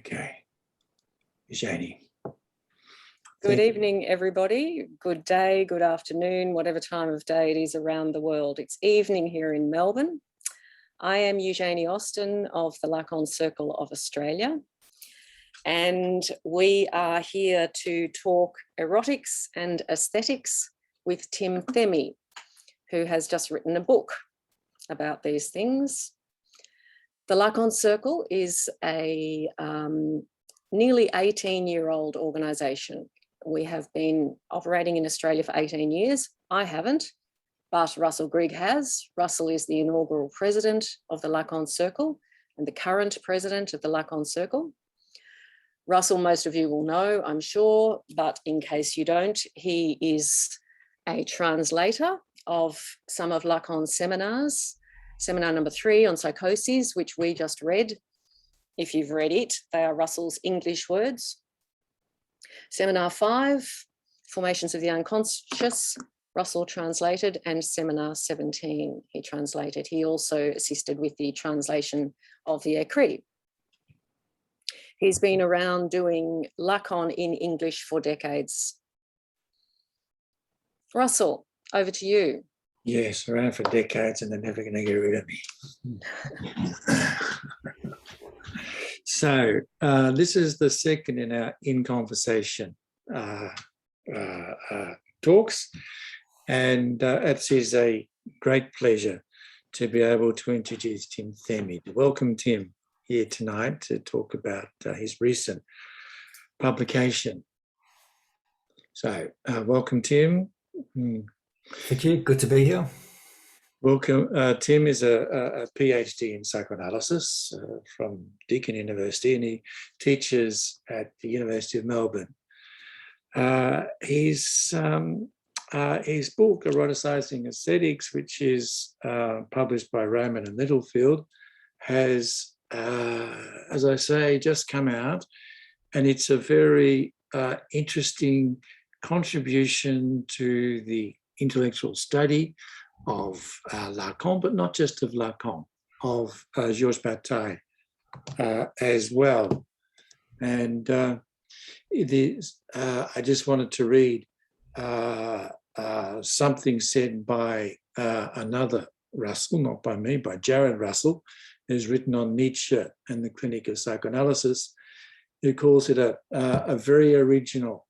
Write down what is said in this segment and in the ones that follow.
Okay. Janie. Good evening, everybody. Good day, good afternoon, whatever time of day it is around the world. It's evening here in Melbourne. I am Eugenie Austin of the Lacan Circle of Australia, and we are here to talk erotics and aesthetics with Tim Themi, who has just written a book about these things. The Lacan Circle is a nearly 18-year-old organisation. We have been operating in Australia for 18 years. I haven't, but Russell Grigg has. Russell is the inaugural president of the Lacan Circle and the current president of the Lacan Circle. Russell, most of you will know, I'm sure, but in case you don't, he is a translator of some of Lacan's seminars. Seminar number 3 on psychosis, which we just read. If you've read it, they are Russell's English words. Seminar 5, Formations of the Unconscious, Russell translated, and Seminar 17, he translated. He also assisted with the translation of the écrit. He's been around doing Lacan in English for decades. Russell, over to you. Yes, around for decades and they're never going to get rid of me. So this is the second in our In Conversation talks, and it is a great pleasure to be able to introduce Tim Themi. Welcome Tim here tonight to talk about his recent publication. So welcome Tim. Thank you, good to be here. Welcome. Tim is a PhD in psychoanalysis from Deakin University, and he teaches at the University of Melbourne. His book, Eroticizing Aesthetics, which is published by Rowman and Littlefield, has, as I say, just come out, and it's a very interesting contribution to the intellectual study of Lacan, but not just of Lacan, of Georges Bataille as well. And it is, I just wanted to read something said by another Russell, not by me, by Jared Russell, who's written on Nietzsche and the clinic of psychoanalysis, who calls it a very original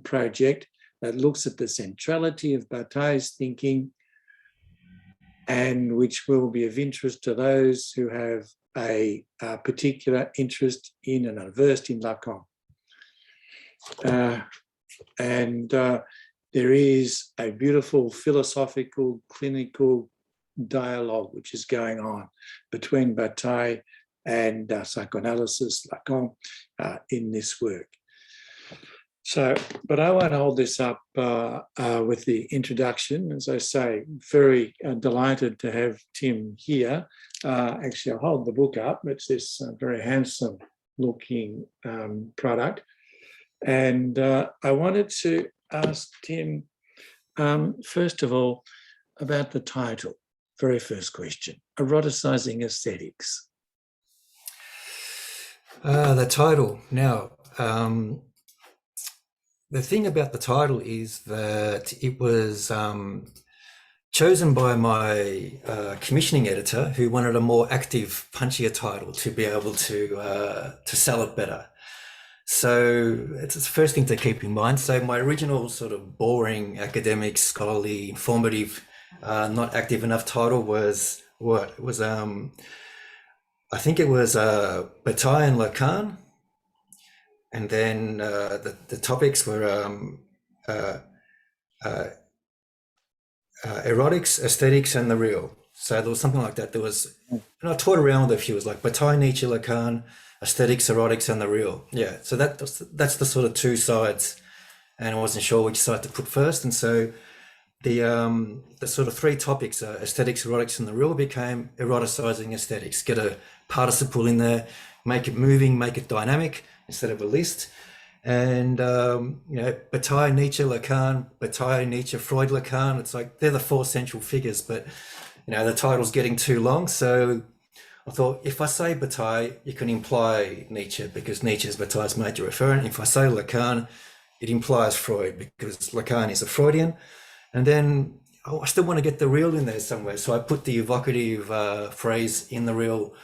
project that looks at the centrality of Bataille's thinking, and which will be of interest to those who have a particular interest in and are versed in Lacan. There is a beautiful philosophical, clinical dialogue which is going on between Bataille and psychoanalysis, Lacan, in this work. So, but I won't hold this up with the introduction. As I say, very delighted to have Tim here. Actually, I'll hold the book up. It's this very handsome looking product. And I wanted to ask Tim, first of all, about the title. Very first question, Eroticizing Aesthetics. The title. Now, the thing about the title is that it was chosen by my commissioning editor, who wanted a more active, punchier title to be able to sell it better. So it's the first thing to keep in mind. So my original sort of boring, academic, scholarly, informative, not active enough title was what? It was, I think it was Bataille and Lacan. And then the topics were erotics, aesthetics, and the real. So there was something like that. There was, and I taught around with a few. It was like Bataille, Nietzsche, Lacan, aesthetics, erotics, and the real. Yeah. So that's the sort of two sides, and I wasn't sure which side to put first. And so the sort of 3 topics, aesthetics, erotics, and the real, became eroticizing aesthetics. Get a participle in there, make it moving, make it dynamic, instead of a list. And Bataille, Nietzsche, Lacan, Bataille, Nietzsche, Freud, Lacan, it's like they're the 4 central figures, but the title's getting too long, so I thought if I say Bataille, you can imply Nietzsche because Nietzsche is Bataille's major referent. If I say Lacan, it implies Freud because Lacan is a Freudian. And then I still want to get the real in there somewhere. So I put the evocative phrase in the real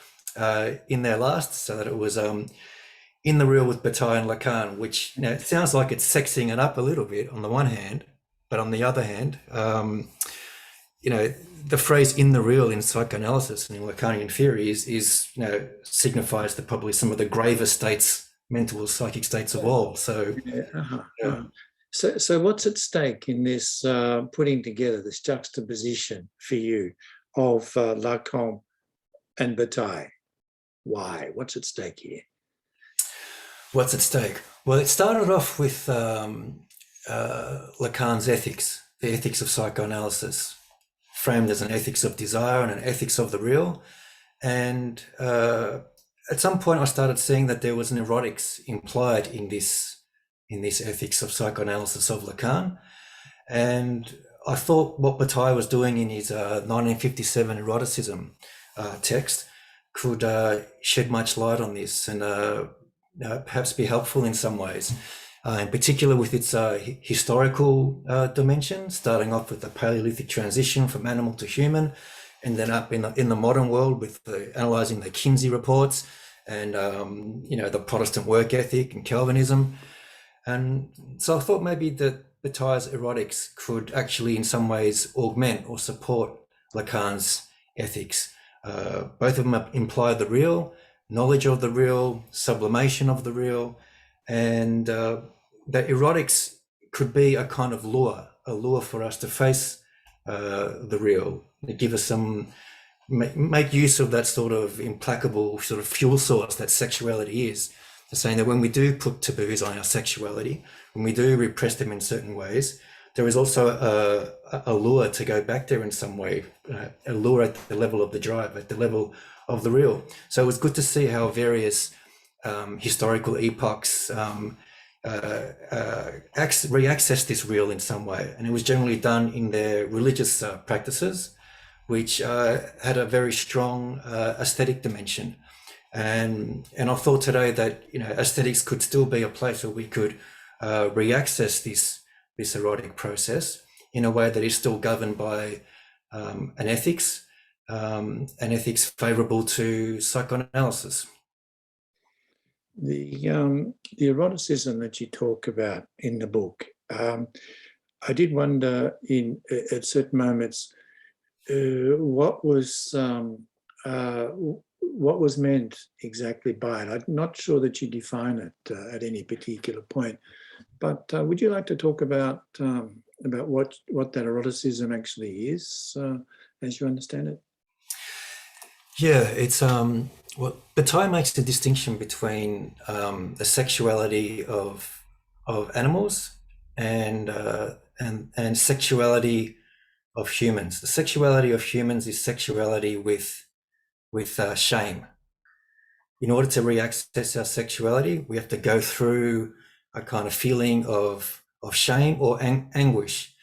in there last, so that it was in the real with Bataille and Lacan, which, you know, it sounds like it's sexing it up a little bit on the one hand, but on the other hand, you know, the phrase in the real in psychoanalysis and in Lacanian theory is you know, signifies the probably some of the gravest states, mental or psychic states of all. So, So what's at stake in this putting together, this juxtaposition for you of Lacan and Bataille? Why? What's at stake here? What's at stake? Well, it started off with Lacan's ethics, the ethics of psychoanalysis, framed as an ethics of desire and an ethics of the real. And at some point I started seeing that there was an erotics implied in this ethics of psychoanalysis of Lacan. And I thought what Bataille was doing in his 1957 eroticism text could shed much light on this and perhaps be helpful in some ways. In particular with its historical dimension, starting off with the Paleolithic transition from animal to human, and then up in the modern world with analysing the Kinsey reports and you know, the Protestant work ethic and Calvinism. And so I thought maybe that Bataille's erotics could actually in some ways augment or support Lacan's ethics. Both of them imply the real, knowledge of the real, sublimation of the real, and that erotics could be a kind of lure, a lure for us to face the real, give us some, make use of that sort of implacable sort of fuel source that sexuality is. So saying that when we do put taboos on our sexuality, when we do repress them in certain ways, there is also a lure to go back there in some way, a lure at the level of the drive, at the level of the real. So it was good to see how various historical epochs reaccess this real in some way. And it was generally done in their religious practices, which had a very strong aesthetic dimension. And I thought today that, you know, aesthetics could still be a place where we could reaccess this erotic process in a way that is still governed by an ethics favourable to psychoanalysis. The eroticism that you talk about in the book, I did wonder at certain moments what was meant exactly by it. I'm not sure that you define it at any particular point, but would you like to talk about what that eroticism actually is, as you understand it? Yeah, it's well, Bataille makes the distinction between the sexuality of animals and sexuality of humans. The sexuality of humans is sexuality with shame. In order to reaccess our sexuality, we have to go through a kind of feeling of shame or anguish.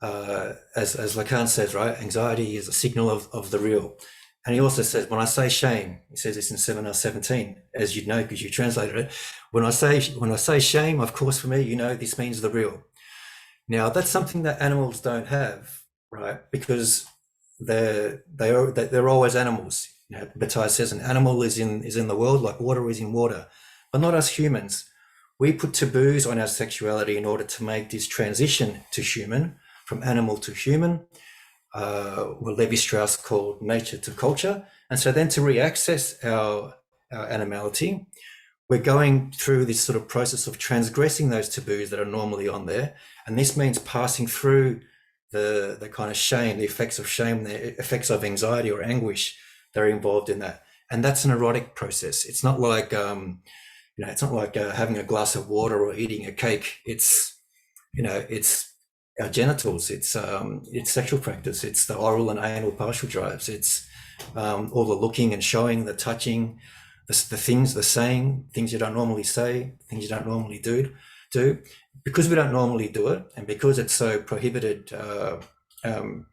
As Lacan says, right, anxiety is a signal of the real. And he also says, when I say shame, he says this in 7:17, as you'd know because you translated it. When I say shame, of course, for me, you know, this means the real. Now, that's something that animals don't have, right? Because they're always animals. You know, Bataille says an animal is in the world like water is in water, but not us humans. We put taboos on our sexuality in order to make this transition to human, from animal to human. What Levi-Strauss called nature to culture. And so then to reaccess our animality, we're going through this sort of process of transgressing those taboos that are normally on there. And this means passing through the kind of shame, the effects of shame, the effects of anxiety or anguish that are involved in that. And that's an erotic process. It's not like, you know, it's not like having a glass of water or eating a cake. It's, you know, it's our genitals, it's sexual practice, it's the oral and anal partial drives, it's all the looking and showing, the touching, the things, the saying, things you don't normally say, things you don't normally do. Because we don't normally do it, and because it's so prohibited in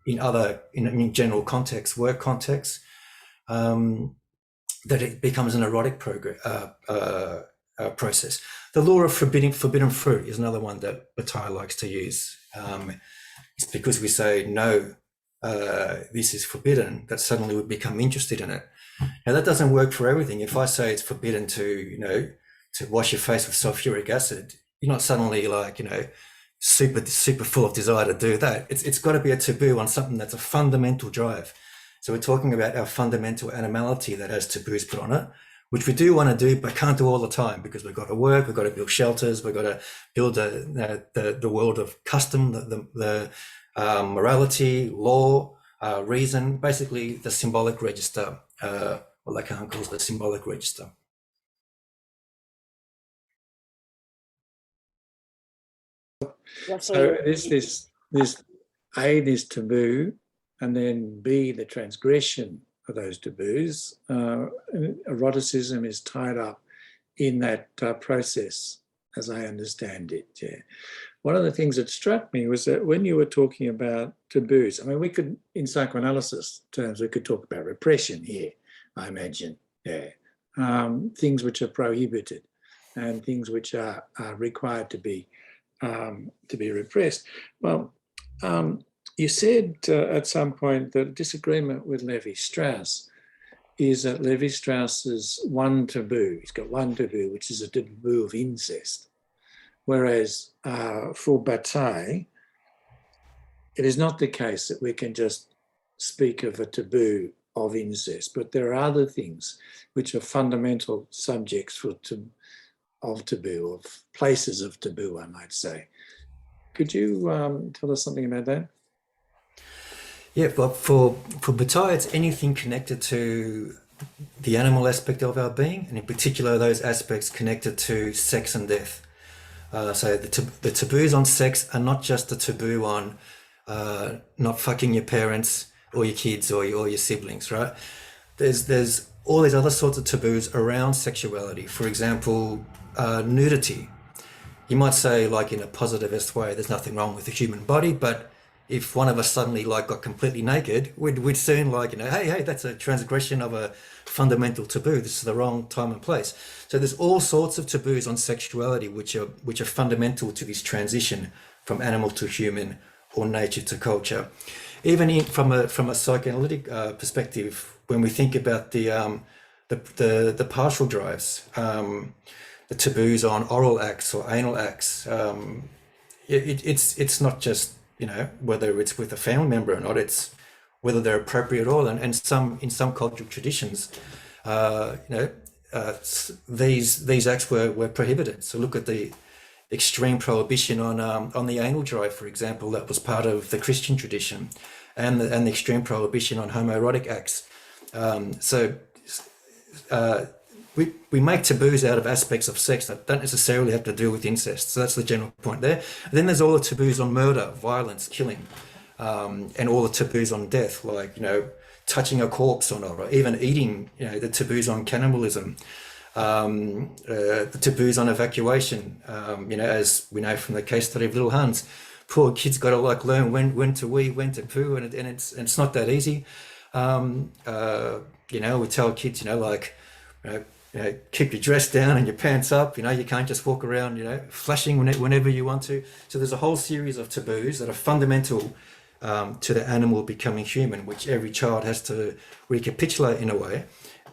general contexts, work contexts, that it becomes an erotic process. The law of forbidden fruit is another one that Bataille likes to use. It's because we say, no, this is forbidden, that suddenly we become interested in it. Now, that doesn't work for everything. If I say it's forbidden to, to wash your face with sulfuric acid, you're not suddenly like, super full of desire to do that. It's got to be a taboo on something that's a fundamental drive. So we're talking about our fundamental animality that has taboos put on it, which we do want to do, but can't do all the time because we've got to work, we've got to build shelters, we've got to build the world of custom, the morality, law, reason, basically the symbolic register, what Lacan calls the symbolic register. So this A, this taboo, and then B, the transgression of those taboos. Eroticism is tied up in that process, as I understand it. Yeah. One of the things that struck me was that when you were talking about taboos, I mean, we could, in psychoanalysis terms, we could talk about repression here, I imagine. Yeah. Things which are prohibited and things which are required to be repressed. Well, you said at some point that disagreement with Levi-Strauss is that Levi-Strauss's one taboo, he's got one taboo, which is a taboo of incest. Whereas for Bataille, it is not the case that we can just speak of a taboo of incest, but there are other things which are fundamental subjects of taboo, of places of taboo, I might say. Could you tell us something about that? Yeah, but for Bataille, it's anything connected to the animal aspect of our being, and in particular, those aspects connected to sex and death. So the taboos on sex are not just a taboo on not fucking your parents or your kids or your siblings, right? There's all these other sorts of taboos around sexuality. For example, nudity. You might say, like, in a positivist way, there's nothing wrong with the human body, but if one of us suddenly like got completely naked, we'd soon like, hey, that's a transgression of a fundamental taboo. This is the wrong time and place. So there's all sorts of taboos on sexuality which are fundamental to this transition from animal to human or nature to culture. Even from a psychoanalytic perspective, when we think about the partial drives, the taboos on oral acts or anal acts, it's not just whether it's with a family member or not, it's whether they're appropriate at all. And in some cultural traditions, these acts were prohibited. So look at the extreme prohibition on the anal drive, for example, that was part of the Christian tradition, and the extreme prohibition on homoerotic acts. We make taboos out of aspects of sex that don't necessarily have to do with incest. So that's the general point there. And then there's all the taboos on murder, violence, killing, and all the taboos on death, like, touching a corpse or not, or even eating, the taboos on cannibalism, the taboos on evacuation, as we know from the case study of little Hans. Poor kids got to learn when to wee, when to poo, and it's not that easy. We tell kids, keep your dress down and your pants up. You can't just walk around, flashing whenever you want to. So there's a whole series of taboos that are fundamental to the animal becoming human, which every child has to recapitulate in a way.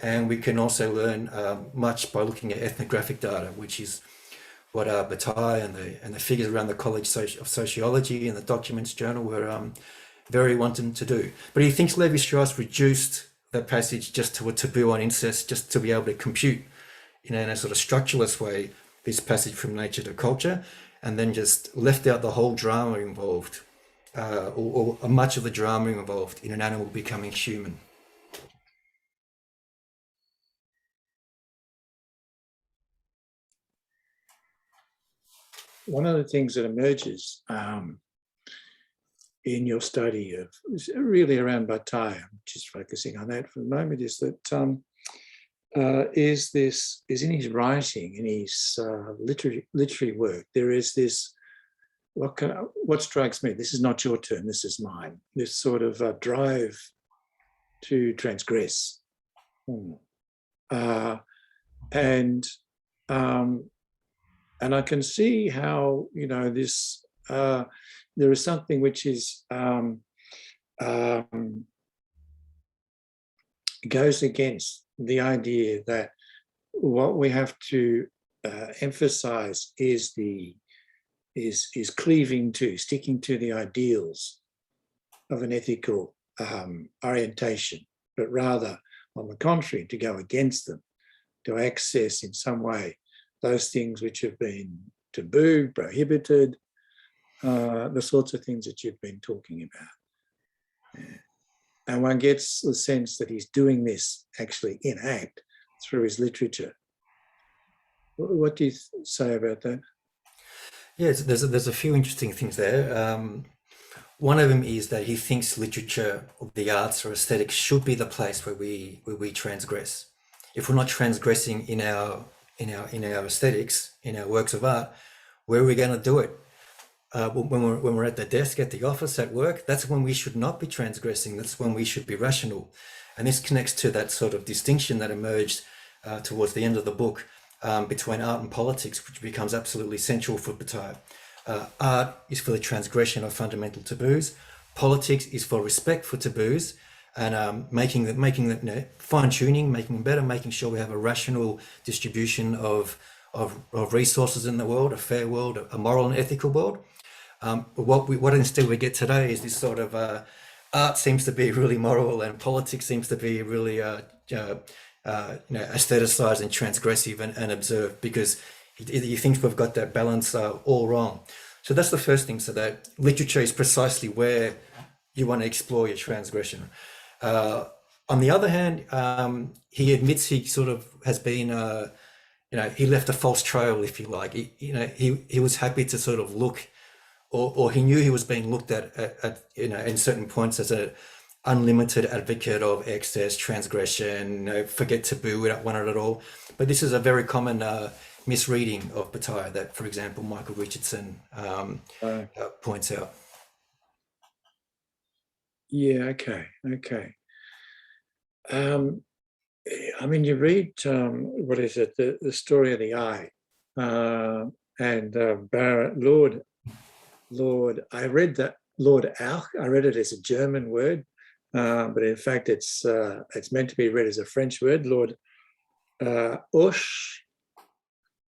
And we can also learn much by looking at ethnographic data, which is what Bataille and the figures around the College of Sociology and the Documents Journal were very wanting to do. But he thinks Levi-Strauss reduced that passage just to a taboo on incest, just to be able to compute in a sort of structuralist way this passage from nature to culture, and then just left out the whole drama involved, or much of the drama involved in an animal becoming human. One of the things that emerges in your study of really around Bataille, I'm just focusing on that for the moment, is that is in his writing, in his literary work, there is this, what strikes me, this is not your term, this is mine, this sort of drive to transgress. and I can see how, this there is something which is goes against the idea that what we have to emphasize is cleaving to, sticking to the ideals of an ethical orientation, but rather, on the contrary, to go against them, to access in some way those things which have been taboo, prohibited, the sorts of things that you've been talking about. Yeah. And one gets the sense that he's doing this actually in act through his literature. What do you say about that? Yes, there's a few interesting things there. One of them is that he thinks literature, or the arts or aesthetics, should be the place where we transgress. If we're not transgressing in our aesthetics, in our works of art, where are we going to do it? When we're at the desk, at the office, at work, that's when we should not be transgressing. That's when we should be rational. And this connects to that sort of distinction that emerged towards the end of the book between art and politics, which becomes absolutely central for Bataille. Art is for the transgression of fundamental taboos. Politics is for respect for taboos and making the fine-tuning, making them better, making sure we have a rational distribution of resources in the world, a fair world, a moral and ethical world. What instead we get today is this sort of art seems to be really moral and politics seems to be really aestheticized and transgressive and observed, because he thinks we've got that balance all wrong. So that's the first thing. So that literature is precisely where you want to explore your transgression. On the other hand, he admits he sort of has been, he left a false trail, if you like. He was happy to sort of look, or he knew he was being looked at in certain points as a unlimited advocate of excess, transgression, forget taboo, we don't want it at all. But this is a very common misreading of Bataille that, for example, Michael Richardson points out. Yeah, okay. I mean, you read, what is it, the story of the eye, and Lord, I read that, Lord Auch, I read it as a German word, but in fact it's meant to be read as a French word, Lord Auch,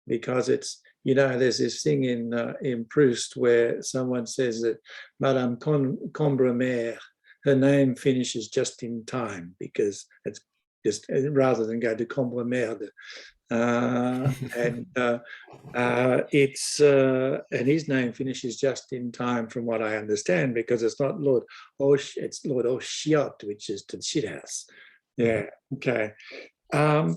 because it's, there's this thing in Proust where someone says that Madame Combremer, her name finishes just in time, because it's just, rather than go to Combremer, and his name finishes just in time, from what I understand, because it's not Lord Osh, it's Lord Oshiot, which is to the shit house. Yeah, okay. I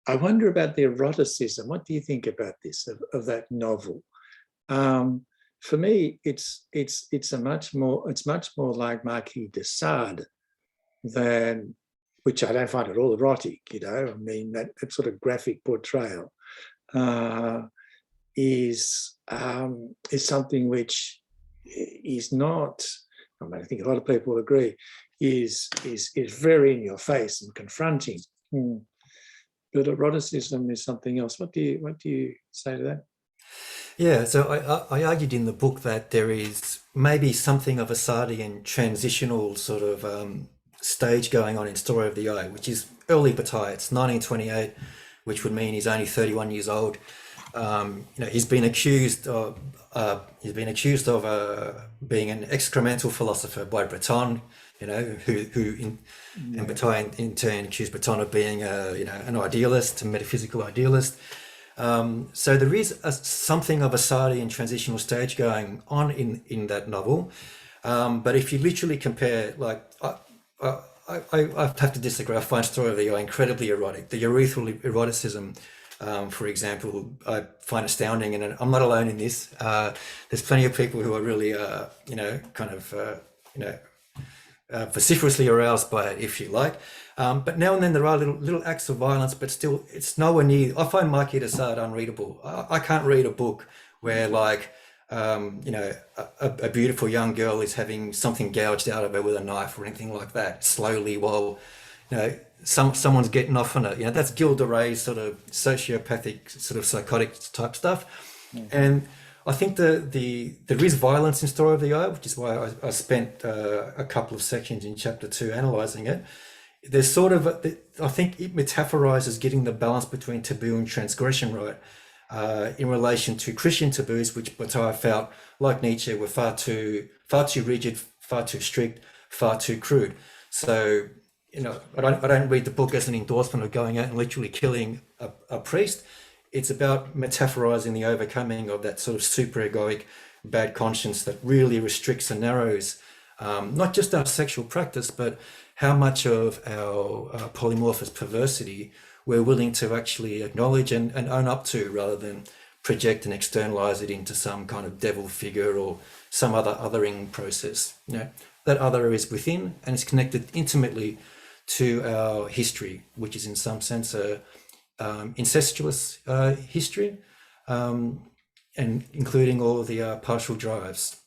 wonder about the eroticism. What do you think about this, of that novel? For me, it's much more like Marquis de Sade than, which I don't find at all erotic. I mean, that sort of graphic portrayal is something which is not. I mean, I think a lot of people will agree, is very in your face and confronting. But eroticism is something else. What do you say to that? Yeah, so I argued in the book that there is maybe something of a Sardian transitional sort of stage going on in Story of the Eye, which is early Bataille. It's 1928, which would mean he's only 31 years old. He's been accused of being an excremental philosopher by Breton, and Bataille in turn accused Breton of being an idealist, a metaphysical idealist. So there is something of a Sardian transitional stage going on in that novel. But if you literally compare, like, I have to disagree. I find Story of the Eye incredibly erotic. The urethral eroticism, for example, I find astounding, and I'm not alone in this. There's plenty of people who are really, vociferously aroused by it, if you like. But now and then there are little acts of violence, but still it's nowhere near. I find Marquis de Sade unreadable. I can't read a book where, like, you know, a beautiful young girl is having something gouged out of her with a knife or anything like that, slowly, while, you know, someone's getting off on it. You know, that's Gilda Ray's sort of sociopathic, sort of psychotic type stuff. And I think there is violence in Story of the Eye, which is why I spent a couple of sections in chapter 2 analysing it. There's sort of, I think it metaphorizes getting the balance between taboo and transgression right, in relation to Christian taboos, which Bataille felt, like Nietzsche, were far too rigid, far too strict, far too crude. So, you know, I don't read the book as an endorsement of going out and literally killing a priest. It's about metaphorizing the overcoming of that sort of superegoic bad conscience that really restricts and narrows not just our sexual practice, but how much of our polymorphous perversity we're willing to actually acknowledge and own up to, rather than project and externalize it into some kind of devil figure or some other othering process. You know, that other is within and is connected intimately to our history, which is in some sense a incestuous history, and including all the partial drives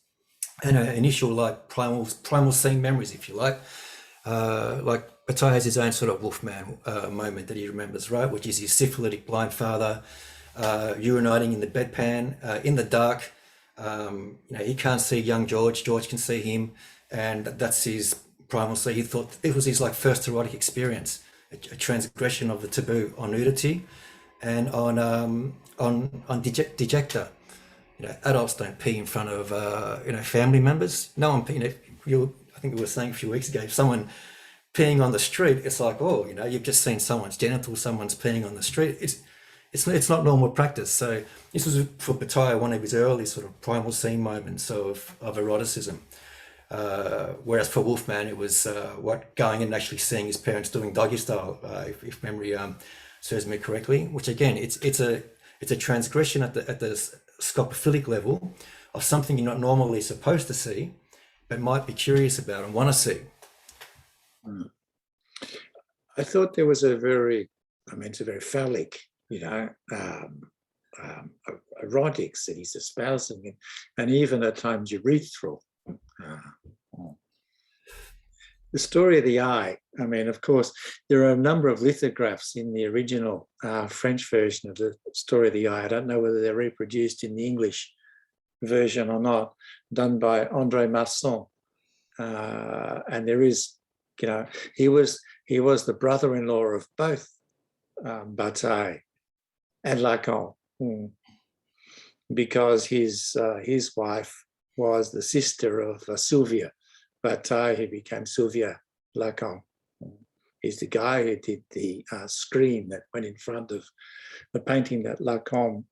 and initial like primal scene memories, if you like. Like Bataille has his own sort of Wolfman moment that he remembers, right, which is his syphilitic blind father urinating in the bedpan in the dark. You know, he can't see young George. George can see him, and that's his primal. So he thought it was his like first erotic experience, a transgression of the taboo on nudity and on dejecta. You know, adults don't pee in front of you know, family members. No one, you know, I think we were saying a few weeks ago, if someone peeing on the street, it's like, oh, you know, you've just seen someone's genitals, someone's peeing on the street. It's not normal practice. So this was for Bataille one of his early sort of primal scene moments of eroticism. Whereas for Wolfman, it was what going and actually seeing his parents doing doggy style, if memory serves me correctly. Which again, it's a transgression at the scopophilic level of something you're not normally supposed to see, but might be curious about and want to see. I thought there was it's a very phallic, you know, erotics that he's espousing, and even at times urethral. The Story of the Eye, I mean, of course, there are a number of lithographs in the original French version of the Story of the Eye. I don't know whether they're reproduced in the English version or not, done by André Masson. And there is, you know, he was the brother-in-law of both Bataille and Lacan, because his wife was the sister of Sylvia Bataille, who became Sylvia Lacan. He's the guy who did the screen that went in front of the painting that Lacan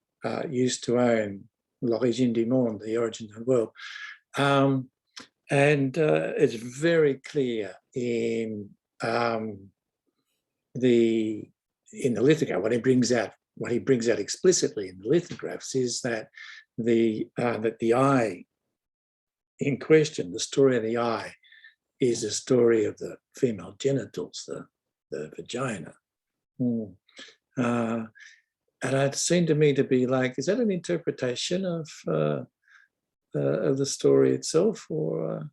used to own, L'origine du monde, the origin of the world. And it's very clear in the lithograph, what he brings out explicitly in the lithographs is that the eye in question, the story of the eye, is a story of the female genitals, the vagina. And it seemed to me to be like, is that an interpretation of the story itself, or?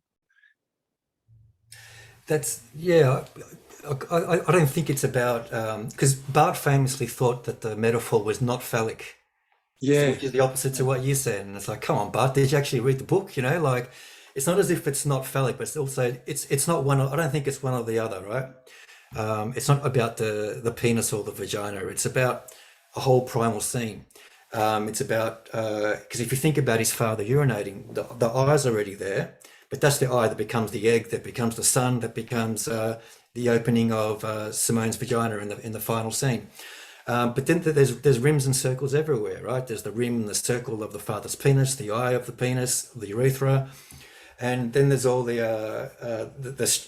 That's, yeah, I don't think it's about, because Barth famously thought that the metaphor was not phallic. Yeah. Which is the opposite to what you said. And it's like, come on, Bart, did you actually read the book? You know, like, it's not as if it's not phallic, but it's also, it's not one, I don't think it's one or the other, right? It's not about the penis or the vagina. It's about a whole primal scene. It's about, because if you think about his father urinating, the eye's already there, but that's the eye that becomes the egg, that becomes the sun, that becomes the opening of Simone's vagina in the final scene. But then there's rims and circles everywhere, right? There's the rim and the circle of the father's penis, the eye of the penis, the urethra, and then there's all the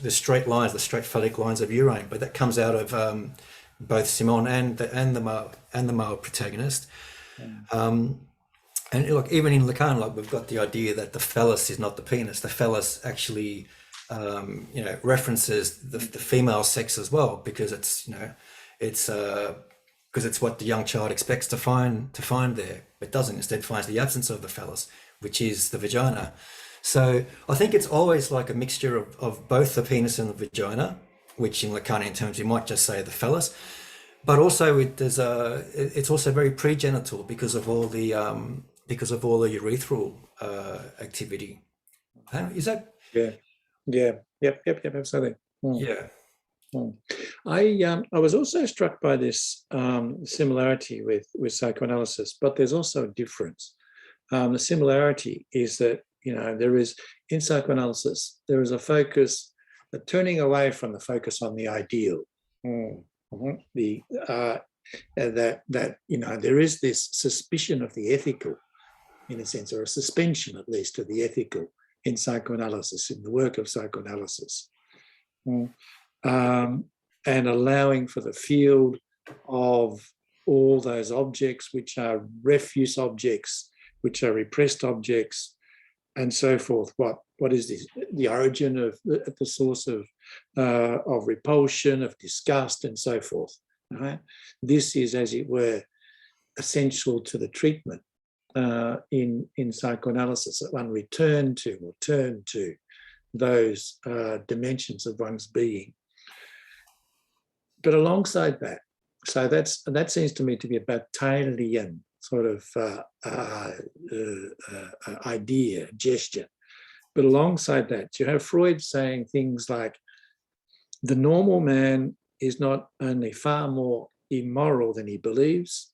straight lines, the straight phallic lines of urine. But that comes out of both Simone and the male protagonist. And look, even in Lacan, like, we've got the idea that the phallus is not the penis. The phallus actually, you know, references the female sex as well, because it's, you know, it's because it's what the young child expects to find there. It doesn't. Instead finds the absence of the phallus, which is the vagina. So I think it's always like a mixture of both the penis and the vagina, which in Lacanian terms you might just say the phallus, but also it's also very pregenital because of all the urethral activity. Is that? Yep, absolutely. Yeah. I was also struck by this similarity with psychoanalysis, but there's also a difference. The similarity is that, there is, in psychoanalysis, there is a focus, a turning away from the focus on the ideal. There is this suspicion of the ethical, in a sense, or a suspension at least of the ethical in psychoanalysis, in the work of psychoanalysis. And allowing for the field of all those objects which are refuse objects, which are repressed objects, and so forth. What is this? The origin of the source of repulsion, of disgust, and so forth. Right? This is, as it were, essential to the treatment in psychoanalysis, that one turn to those dimensions of one's being. But alongside that, so that seems to me to be a Bataillean sort of idea, gesture. But alongside that, you have Freud saying things like, the normal man is not only far more immoral than he believes,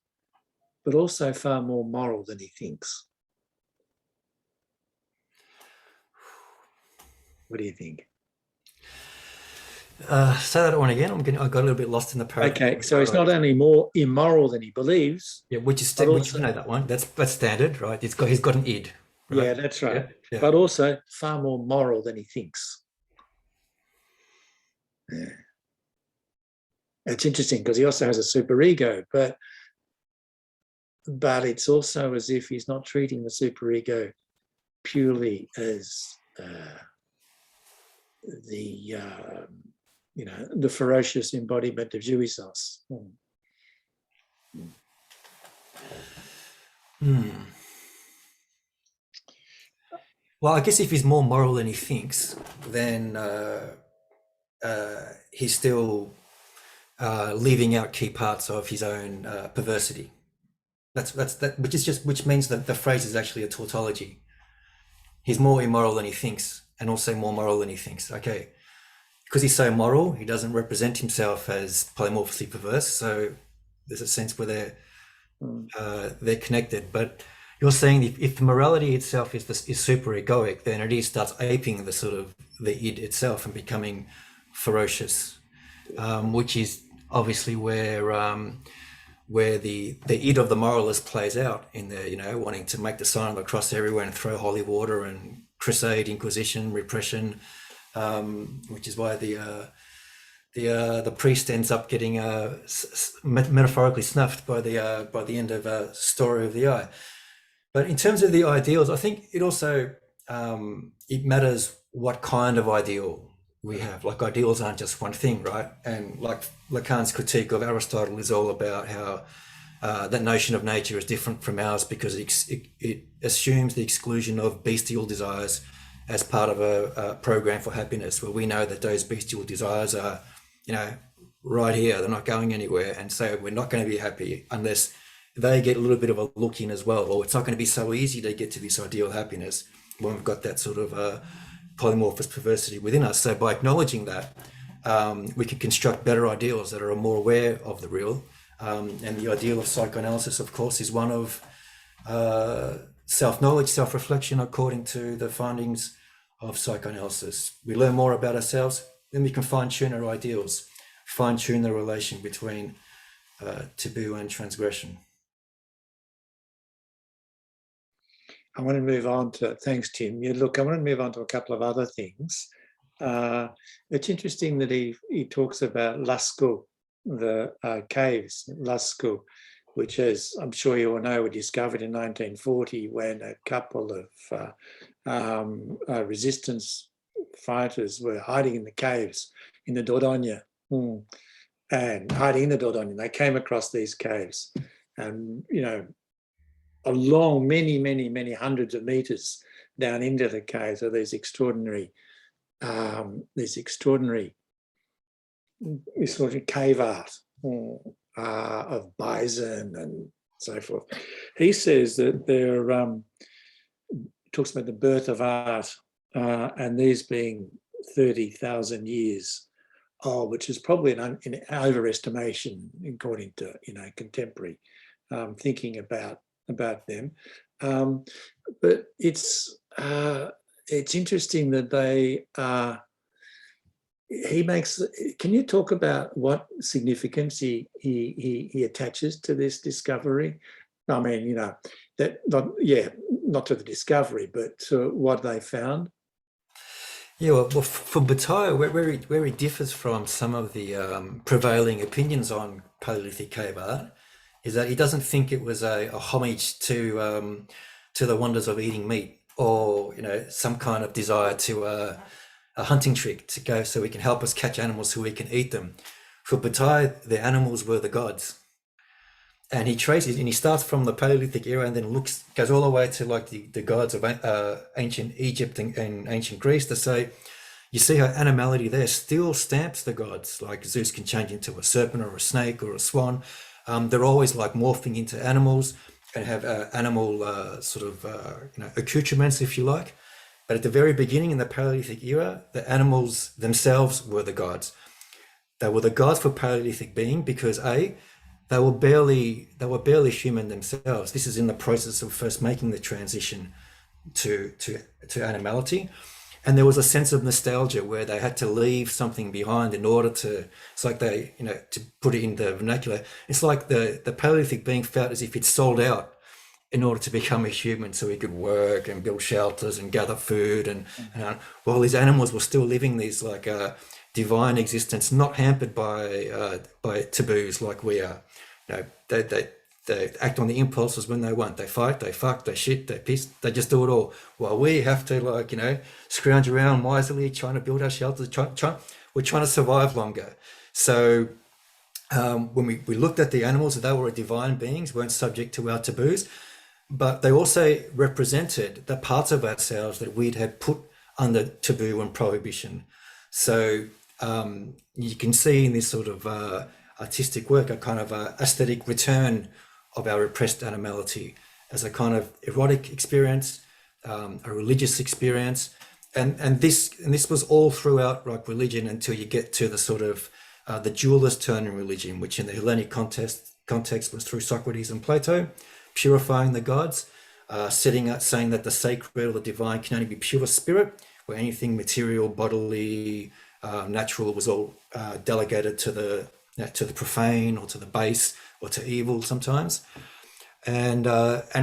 but also far more moral than he thinks. What do you think? Say that one again. I got a little bit lost in the paragraph. Okay, so he's not only more immoral than he believes. Yeah, which you know that one. That's standard, right? He's got an id. Right? Yeah, that's right. Yeah. But also far more moral than he thinks. Yeah. It's interesting because he also has a superego, but it's also as if he's not treating the superego purely as the ferocious embodiment of jouissance. Well, I guess if he's more moral than he thinks, then he's still leaving out key parts of his own perversity. Which means that the phrase is actually a tautology. He's more immoral than he thinks, and also more moral than he thinks. Okay, because he's so moral, he doesn't represent himself as polymorphously perverse. So there's a sense where they're connected. But you're saying if morality itself is superegoic, then it starts aping the sort of the id itself and becoming ferocious, which is obviously where the id of the moralist plays out in the wanting to make the sign of the cross everywhere and throw holy water and crusade, inquisition, repression, which is why the priest ends up getting metaphorically snuffed by the end of Story of the Eye. But in terms of the ideals, I think it also it matters what kind of ideal we have. Like, ideals aren't just one thing, right? And like Lacan's critique of Aristotle is all about how that notion of nature is different from ours because it assumes the exclusion of bestial desires as part of a program for happiness, where we know that those bestial desires are, right here, they're not going anywhere. And so we're not going to be happy unless they get a little bit of a look in as well, or it's not going to be so easy to get to this ideal happiness when we've got that sort of polymorphous perversity within us. So by acknowledging that, we can construct better ideals that are more aware of the real. And the ideal of psychoanalysis, of course, is one of self-knowledge, self-reflection, according to the findings of psychoanalysis. We learn more about ourselves, then we can fine-tune our ideals, fine-tune the relation between taboo and transgression. I want to move on to, thanks, Tim. I want to move on to a couple of other things. It's interesting that he talks about Lascaux, the caves, Lascaux, which, as I'm sure you all know, were discovered in 1940 when a couple of resistance fighters were hiding in the caves in the Dordogne. And hiding in the Dordogne, they came across these caves. And, along many hundreds of meters down into the caves are these extraordinary sort of cave art of bison and so forth. He says that there talks about the birth of art and these being 30,000 years old, which is probably an overestimation according to contemporary thinking about them. But it's interesting that they he makes. Can you talk about what significance he attaches to this discovery? I mean, not to the discovery, but to what they found. Yeah, well, for Bataille, where he differs from some of the prevailing opinions on Paleolithic cave art, is that he doesn't think it was a homage to the wonders of eating meat, or some kind of desire to a hunting trick to go so we can help us catch animals so we can eat them. For Bataille, the animals were the gods. And he traces, and he starts from the Paleolithic era and then goes all the way to like the gods of ancient Egypt and ancient Greece to say, you see how animality there still stamps the gods. Like Zeus can change into a serpent or a snake or a swan. They're always like morphing into animals and have animal accoutrements, if you like. But at the very beginning in the Paleolithic era, the animals themselves were the gods. They were the gods for Paleolithic being because they were barely human themselves. This is in the process of first making the transition to animality. And there was a sense of nostalgia where they had to leave something behind in order to, it's like they, to put it in the vernacular, it's like the Paleolithic being felt as if it sold out in order to become a human so he could work and build shelters and gather food. And while these animals were still living these like divine existence, not hampered by taboos like we are. They act on the impulses when they want. They fight, they fuck, they shit, they piss, they just do it all. While we have to scrounge around wisely, trying to build our shelters, we're trying to survive longer. So when we looked at the animals, they were divine beings, weren't subject to our taboos, but they also represented the parts of ourselves that we'd had put under taboo and prohibition. So you can see in this sort of artistic work a kind of aesthetic return of our repressed animality as a kind of erotic experience, a religious experience, and this was all throughout like religion until you get to the sort of the dualist turn in religion, which in the Hellenic context was through Socrates and Plato, purifying the gods, saying that the sacred or the divine can only be pure spirit, where anything material, bodily, natural was all delegated to the profane or to the base or to evil sometimes, and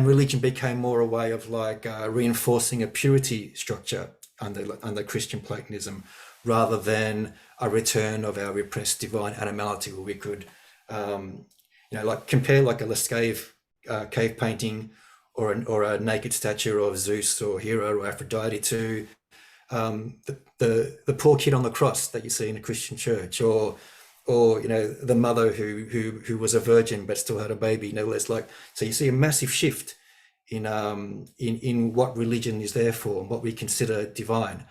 religion became more a way of like reinforcing a purity structure under Christian Platonism, rather than a return of our repressed divine animality, where we could like compare like a Lascaux cave painting or a naked statue of Zeus or Hera or Aphrodite to the poor kid on the cross that you see in a Christian church, or the mother who was a virgin but still had a baby. It's like, so you see a massive shift in what religion is there for and what we consider divine.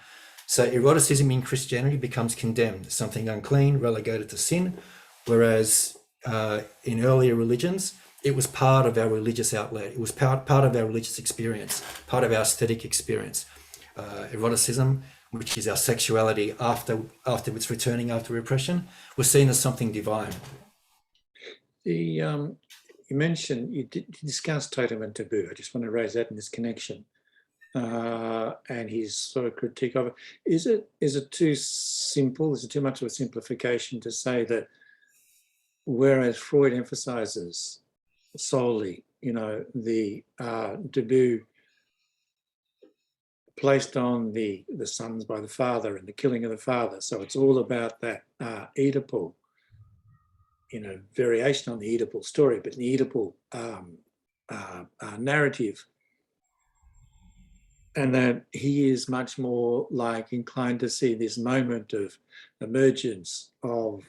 So eroticism in Christianity becomes condemned, something unclean, relegated to sin, whereas in earlier religions it was part of our religious outlet. It was part of our religious experience, part of our aesthetic experience. Eroticism, which is our sexuality after it's returning after repression, was seen as something divine. You mentioned, you discussed totem and taboo. I just want to raise that in this connection, and his sort of critique of it. Is it too simple? Is it too much of a simplification to say that whereas Freud emphasizes solely, the taboo placed on the sons by the father and the killing of the father. So it's all about that Oedipal, variation on the Oedipal story, but the Oedipal narrative. And that he is much more like inclined to see this moment of emergence of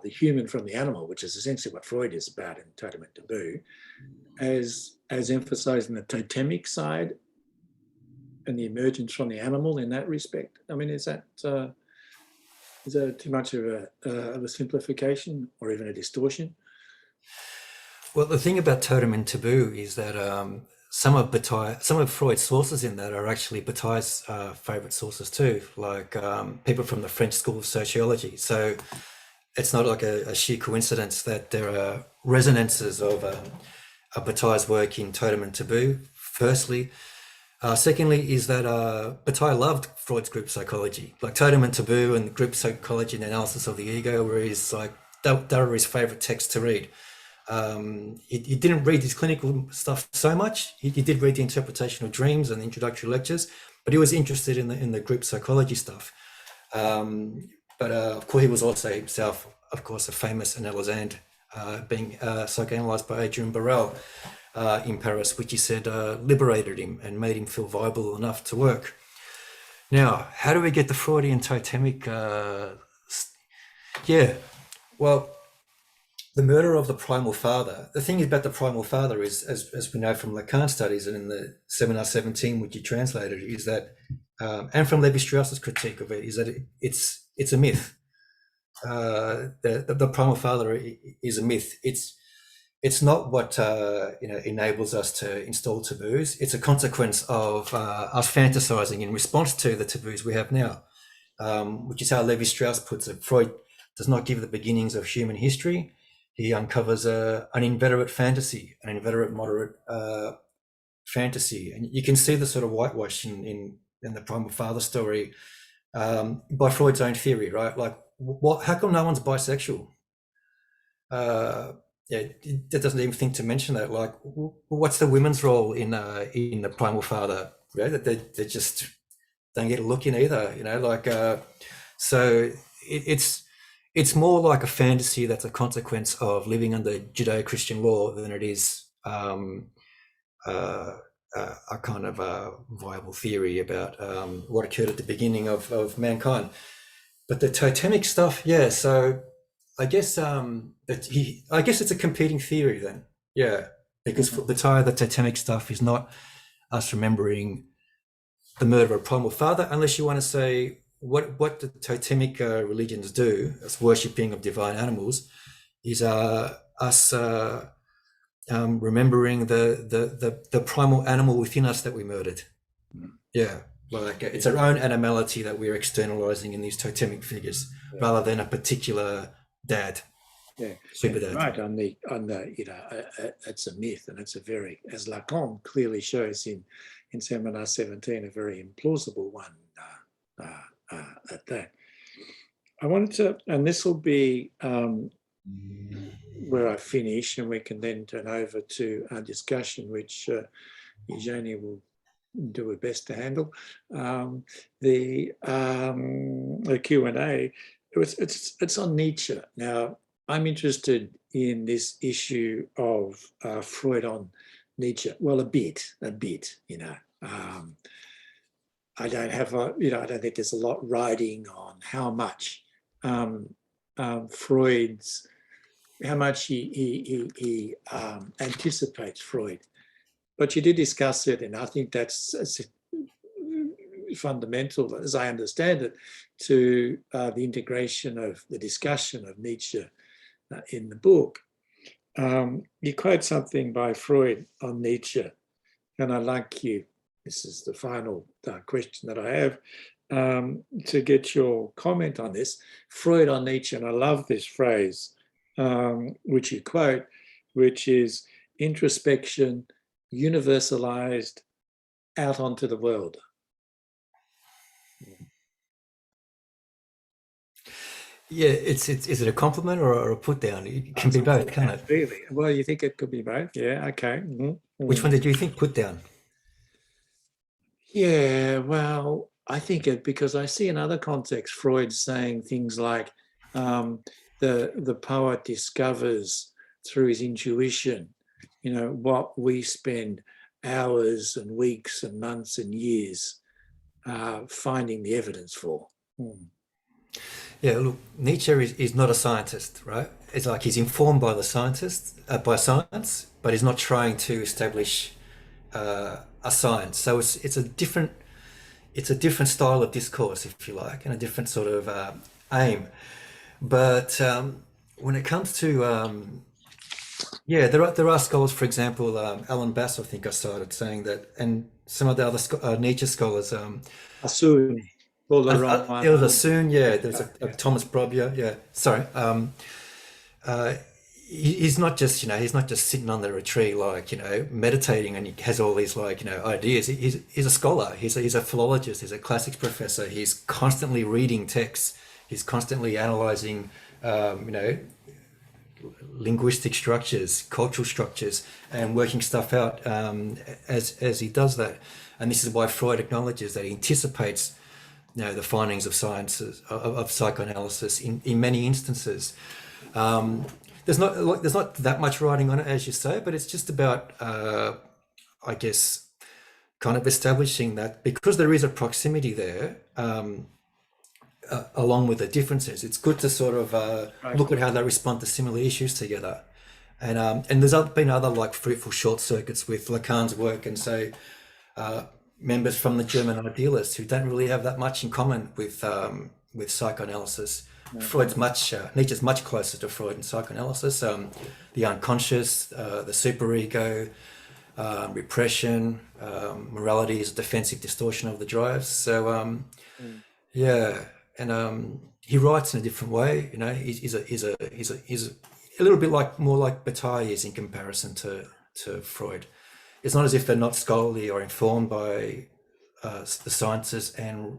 the human from the animal, which is essentially what Freud is about in Totem and Taboo, as emphasizing the totemic side and the emergence from the animal in that respect? I mean, is that too much of a simplification or even a distortion? Well, the thing about totem and taboo is that some of Freud's sources in that are actually Bataille's favorite sources too, like people from the French School of Sociology. So it's not like a sheer coincidence that there are resonances of Bataille's work in totem and taboo, firstly. Secondly, is that Bataille loved Freud's group psychology, like totem and taboo and group psychology and analysis of the ego, where he's like, that were his favorite texts to read. He didn't read his clinical stuff so much. He did read the interpretation of dreams and the introductory lectures, but he was interested in the group psychology stuff. But of course, he was also himself, of course, a famous analysand, being psychoanalyzed by Adrian Barrel in Paris, which he said liberated him and made him feel viable enough to work. Now, how do we get the Freudian totemic? Well, the murder of the primal father. The thing about the primal father is, as we know from Lacan studies and in the Seminar 17, which he translated, is that, and from Levi-Strauss's critique of it, is that it's a myth. The primal father is a myth. It's not what enables us to install taboos. It's a consequence of us fantasizing in response to the taboos we have now, which is how Levi-Strauss puts it. Freud does not give the beginnings of human history. He uncovers an inveterate fantasy, an inveterate moderate fantasy, and you can see the sort of whitewashing in the primal father story by Freud's own theory, right? Like, how come no one's bisexual? That doesn't even think to mention that. Like, what's the women's role in the primal father? Yeah, that they just don't get a look in either. So it's more like a fantasy that's a consequence of living under Judeo-Christian law than it is a kind of a viable theory about what occurred at the beginning of mankind. But the totemic stuff, yeah. So I guess it's a competing theory then, yeah. Because for Bataille, the totemic stuff is not us remembering the murder of a primal father, unless you want to say what the totemic religions do, as worshipping of divine animals, is us remembering the primal animal within us that we murdered. Yeah, like it's our own animality that we're externalizing in these totemic figures, rather than a particular dad. Yeah, super dad. Right. On the it's a myth, and it's a very, as Lacan clearly shows in Seminar 17, a very implausible one at that. I wanted to, and this will be where I finish, and we can then turn over to our discussion, which Eugenie will do her best to handle. The Q&A. It's on Nietzsche. Now, I'm interested in this issue of Freud on Nietzsche. Well, a bit. I don't have I don't think there's a lot riding on how much Freud's, how much he anticipates Freud. But you did discuss it, and I think that's fundamental, as I understand it, to the integration of the discussion of Nietzsche in the book. You quote something by Freud on Nietzsche, and I'd like you, this is the final question that I have, to get your comment on this. Freud on Nietzsche, and I love this phrase, which you quote, which is introspection universalized out onto the world. Yeah, is it a compliment or a put down? It can be both, can't it? Really? Well, you think it could be both? Yeah, okay. Which one did you think put down? Yeah, well, I think it, because I see in other contexts Freud saying things like the poet discovers through his intuition, what we spend hours and weeks and months and years finding the evidence for. Yeah, look, Nietzsche is not a scientist, right? It's like he's informed by the scientists, by science, but he's not trying to establish a science. So it's a different style of discourse, if you like, and a different sort of aim. But when it comes to yeah, there are scholars, for example, Alan Bass, I think I cited, saying that, and some of the other Nietzsche scholars. Soon, all the wrong There was a one. soon, yeah. There's a Thomas Brobbier, yeah. Sorry, uh, he's not just he's not just sitting under a tree like meditating, and he has all these like ideas. He's a scholar. He's a philologist. He's a classics professor. He's constantly reading texts. He's constantly analyzing, linguistic structures, cultural structures, and working stuff out as he does that. And this is why Freud acknowledges that he anticipates the findings of sciences of psychoanalysis in many instances. There's not that much writing on it, as you say, but it's just about I guess kind of establishing that because there is a proximity there, along with the differences, it's good to sort of look at how they respond to similar issues together. And there's been other like fruitful short circuits with Lacan's work, and so members from the German idealists who don't really have that much in common with psychoanalysis. Nietzsche's much closer to Freud and psychoanalysis. The unconscious, the superego, repression, morality is a defensive distortion of the drives. So yeah, and he writes in a different way. He's a little bit more like Bataille is in comparison to Freud. It's not as if they're not scholarly or informed by the sciences and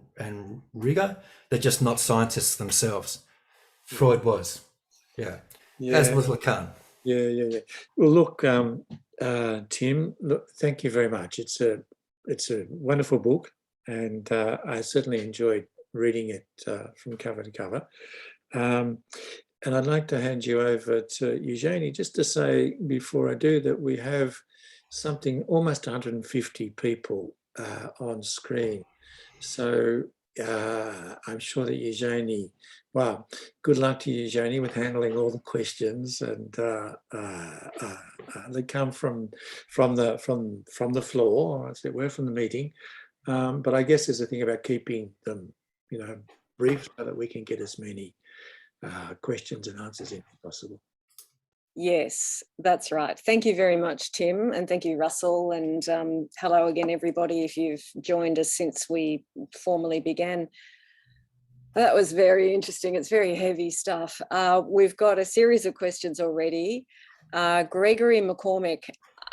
rigor. They're just not scientists themselves. Freud was, yeah. As was Lacan. Yeah. Well, look, Tim, look, thank you very much. It's a wonderful book, and I certainly enjoyed reading it from cover to cover. And I'd like to hand you over to Eugenie just to say before I do that we have something almost 150 people on screen. So I'm sure that Eugenie, well, good luck to Eugenie with handling all the questions, and they come from the floor, as it were, from the meeting. But I guess there's a thing about keeping them, brief so that we can get as many questions and answers in as possible. Yes, that's right. Thank you very much, Tim, and thank you, Russell, and hello again, everybody, if you've joined us since we formally began. That was very interesting. It's very heavy stuff. We've got a series of questions already. Gregory McCormick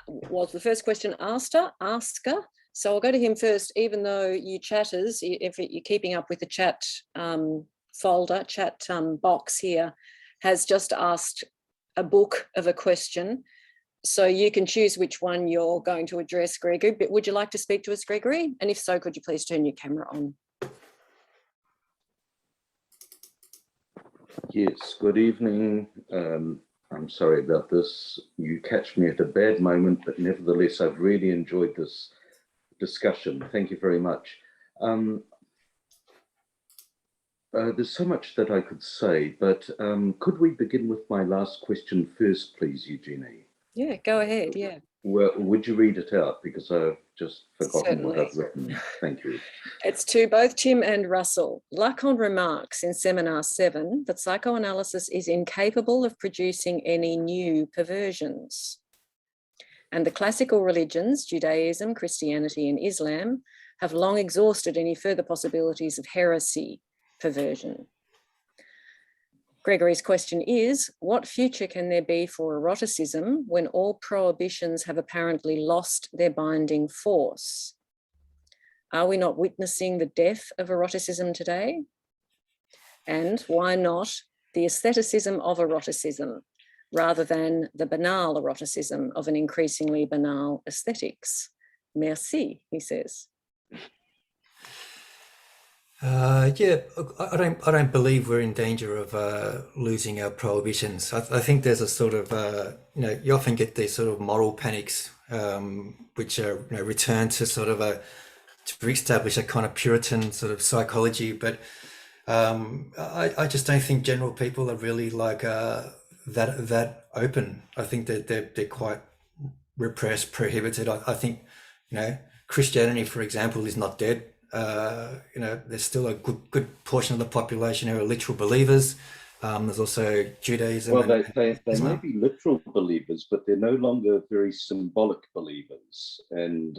was the first question asker. So I'll go to him first, even though you chatters, if you're keeping up with the chat folder, chat box here, has just asked a book of a question. So you can choose which one you're going to address, Gregory. But would you like to speak to us, Gregory? And if so, could you please turn your camera on? Yes, good evening. I'm sorry about this. You catch me at a bad moment, but nevertheless, I've really enjoyed this discussion. Thank you very much. There's so much that I could say, but could we begin with my last question first, please, Eugenie? Yeah, go ahead, yeah. Well, would you read it out? Because I've just forgotten Certainly. what I've written. Thank you. It's to both Tim and Russell. Lacan remarks in Seminar 7 that psychoanalysis is incapable of producing any new perversions. And the classical religions, Judaism, Christianity, and Islam, have long exhausted any further possibilities of heresy, perversion. Gregory's question is, what future can there be for eroticism when all prohibitions have apparently lost their binding force? Are we not witnessing the death of eroticism today? And why not the aestheticism of eroticism rather than the banal eroticism of an increasingly banal aesthetics? Merci, he says. Yeah, I don't believe we're in danger of losing our prohibitions. I think there's a sort of you often get these sort of moral panics, which are return to sort of to reestablish a kind of Puritan sort of psychology. But I just don't think general people are really like that open. I think that they're quite repressed, prohibited. I think, you know, Christianity, for example, is not dead. You know, there's still a good portion of the population who are literal believers. There's also Judaism. Well, they may Islam. be literal believers, but they're no longer very symbolic believers. And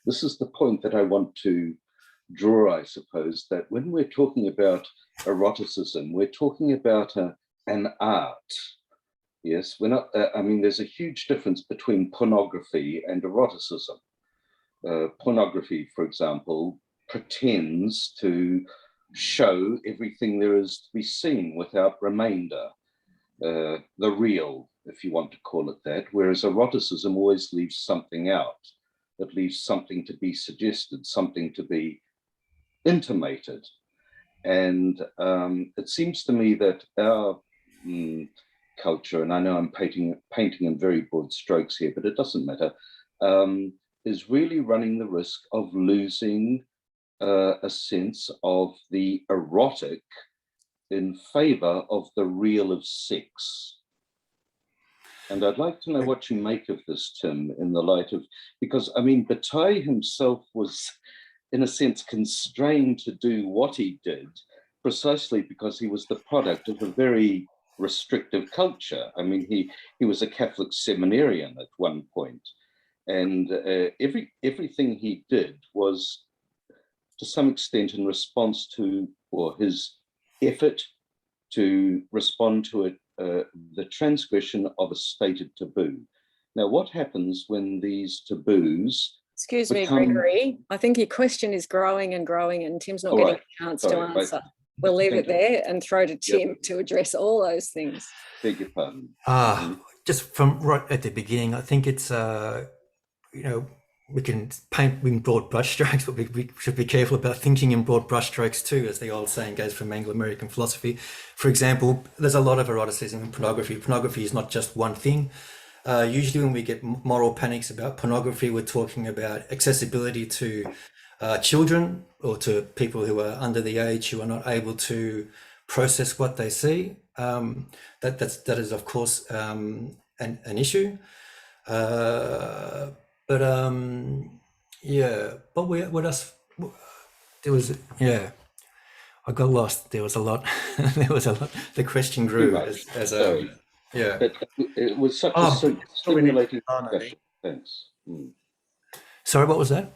this is the point that I want to draw, I suppose, that when we're talking about eroticism, we're talking about an art. Yes, we're not, I mean, there's a huge difference between pornography and eroticism. Pornography, for example, pretends to show everything there is to be seen without remainder, the real, if you want to call it that, whereas eroticism always leaves something out. It leaves something to be suggested, something to be intimated. And it seems to me that our culture, and I know I'm painting in very broad strokes here, but it doesn't matter, is really running the risk of losing a sense of the erotic in favor of the real of sex. And I'd like to know what you make of this, Tim, in the light of, because I mean, Bataille himself was, in a sense, constrained to do what he did precisely because he was the product of a very restrictive culture. I mean, he was a Catholic seminarian at one point, and everything he did was, to some extent, in response to, or his effort to respond to it, the transgression of a stated taboo. Now, what happens when these taboos Excuse me, Gregory. I think your question is growing and growing, and Tim's not getting a chance to answer. We'll leave it there and throw to Tim to address all those things. Beg your pardon. Just from right at the beginning, I think it's, you know, we can paint in broad brushstrokes, but we should be careful about thinking in broad brushstrokes too, as the old saying goes from Anglo-American philosophy. For example, there's a lot of eroticism in pornography. Pornography is not just one thing. Usually when we get moral panics about pornography, we're talking about accessibility to children or to people who are under the age who are not able to process what they see. That is, of course, an issue. But what else? There was, I got lost. There was a lot. There was a lot. The question grew as it was such a stimulating discussion. Thanks. Sorry, what was that?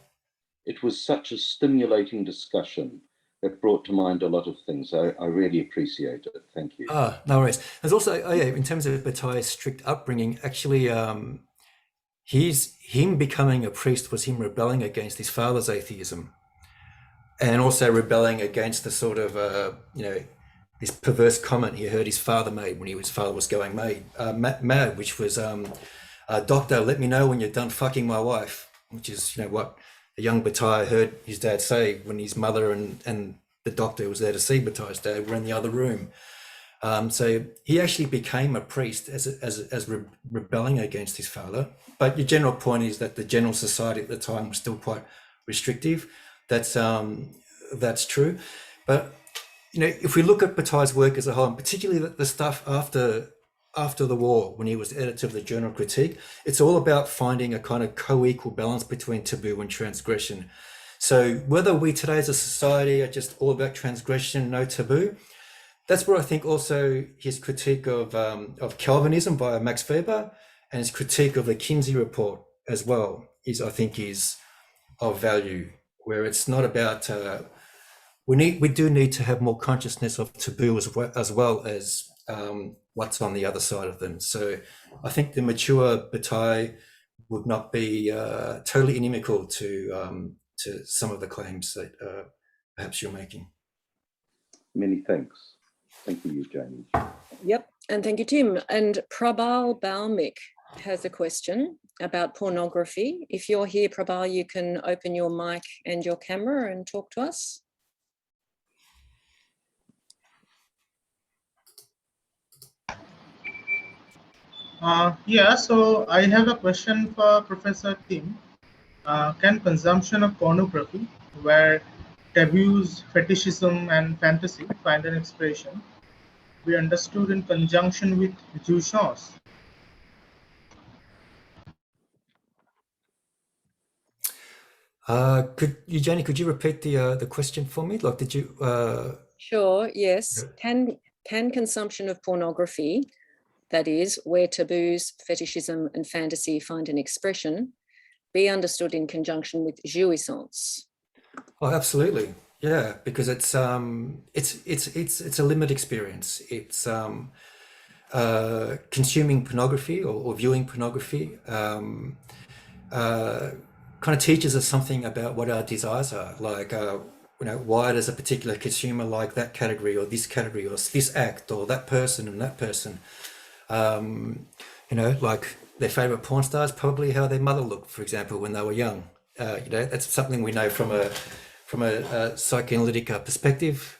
It was such a stimulating discussion that brought to mind a lot of things. I really appreciate it. Thank you. No worries. There's also, in terms of Bataille's strict upbringing, actually, him becoming a priest was him rebelling against his father's atheism, and also rebelling against the sort of, this perverse comment he heard his father made when his father was going mad, which was, "Doctor, let me know when you're done fucking my wife," which is, what a young Bataille heard his dad say when his mother and the doctor who was there to see Bataille's dad were in the other room. So he actually became a priest as rebelling against his father. But your general point is that the general society at the time was still quite restrictive. That's true. But if we look at Bataille's work as a whole, and particularly the stuff after the war, when he was editor of the Journal Critique, it's all about finding a kind of co-equal balance between taboo and transgression. So whether we today as a society are just all about transgression, no taboo, that's where I think also his critique of Calvinism by Max Weber and his critique of the Kinsey report as well is of value, where it's not about we do need to have more consciousness of taboo as well as what's on the other side of them. So I think the mature Bataille would not be totally inimical to some of the claims that perhaps you're making. Many thanks. Thank you, Jamie. Yep, and thank you, Tim. And Prabal Baumik has a question about pornography. If you're here, Prabal, you can open your mic and your camera and talk to us. So I have a question for Professor Tim. Can consumption of pornography, where taboos, fetishism, and fantasy find an expression be understood in conjunction with jouissance? Jenny, could you repeat the question for me? Like, did you? Sure, yes. Yeah. Can consumption of pornography, that is, where taboos, fetishism, and fantasy find an expression, be understood in conjunction with jouissance? Oh, absolutely. Yeah, because it's a limit experience. It's consuming pornography or viewing pornography kind of teaches us something about what our desires are. Like, why does a particular consumer like that category or this act or that person and that person? Like their favorite porn stars, probably how their mother looked, for example, when they were young. That's something we know from a psychoanalytic perspective,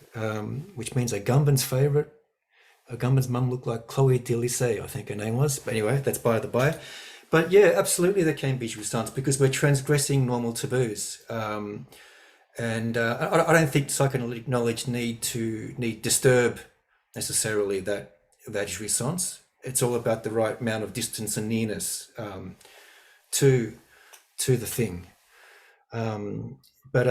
which means a Gumban's mum looked like Chloe Delisse, I think her name was. But anyway, that's by the by. But yeah, absolutely, there can be jouissance because we're transgressing normal taboos. And I don't think psychoanalytic knowledge need disturb necessarily that jouissance. It's all about the right amount of distance and nearness to the thing. But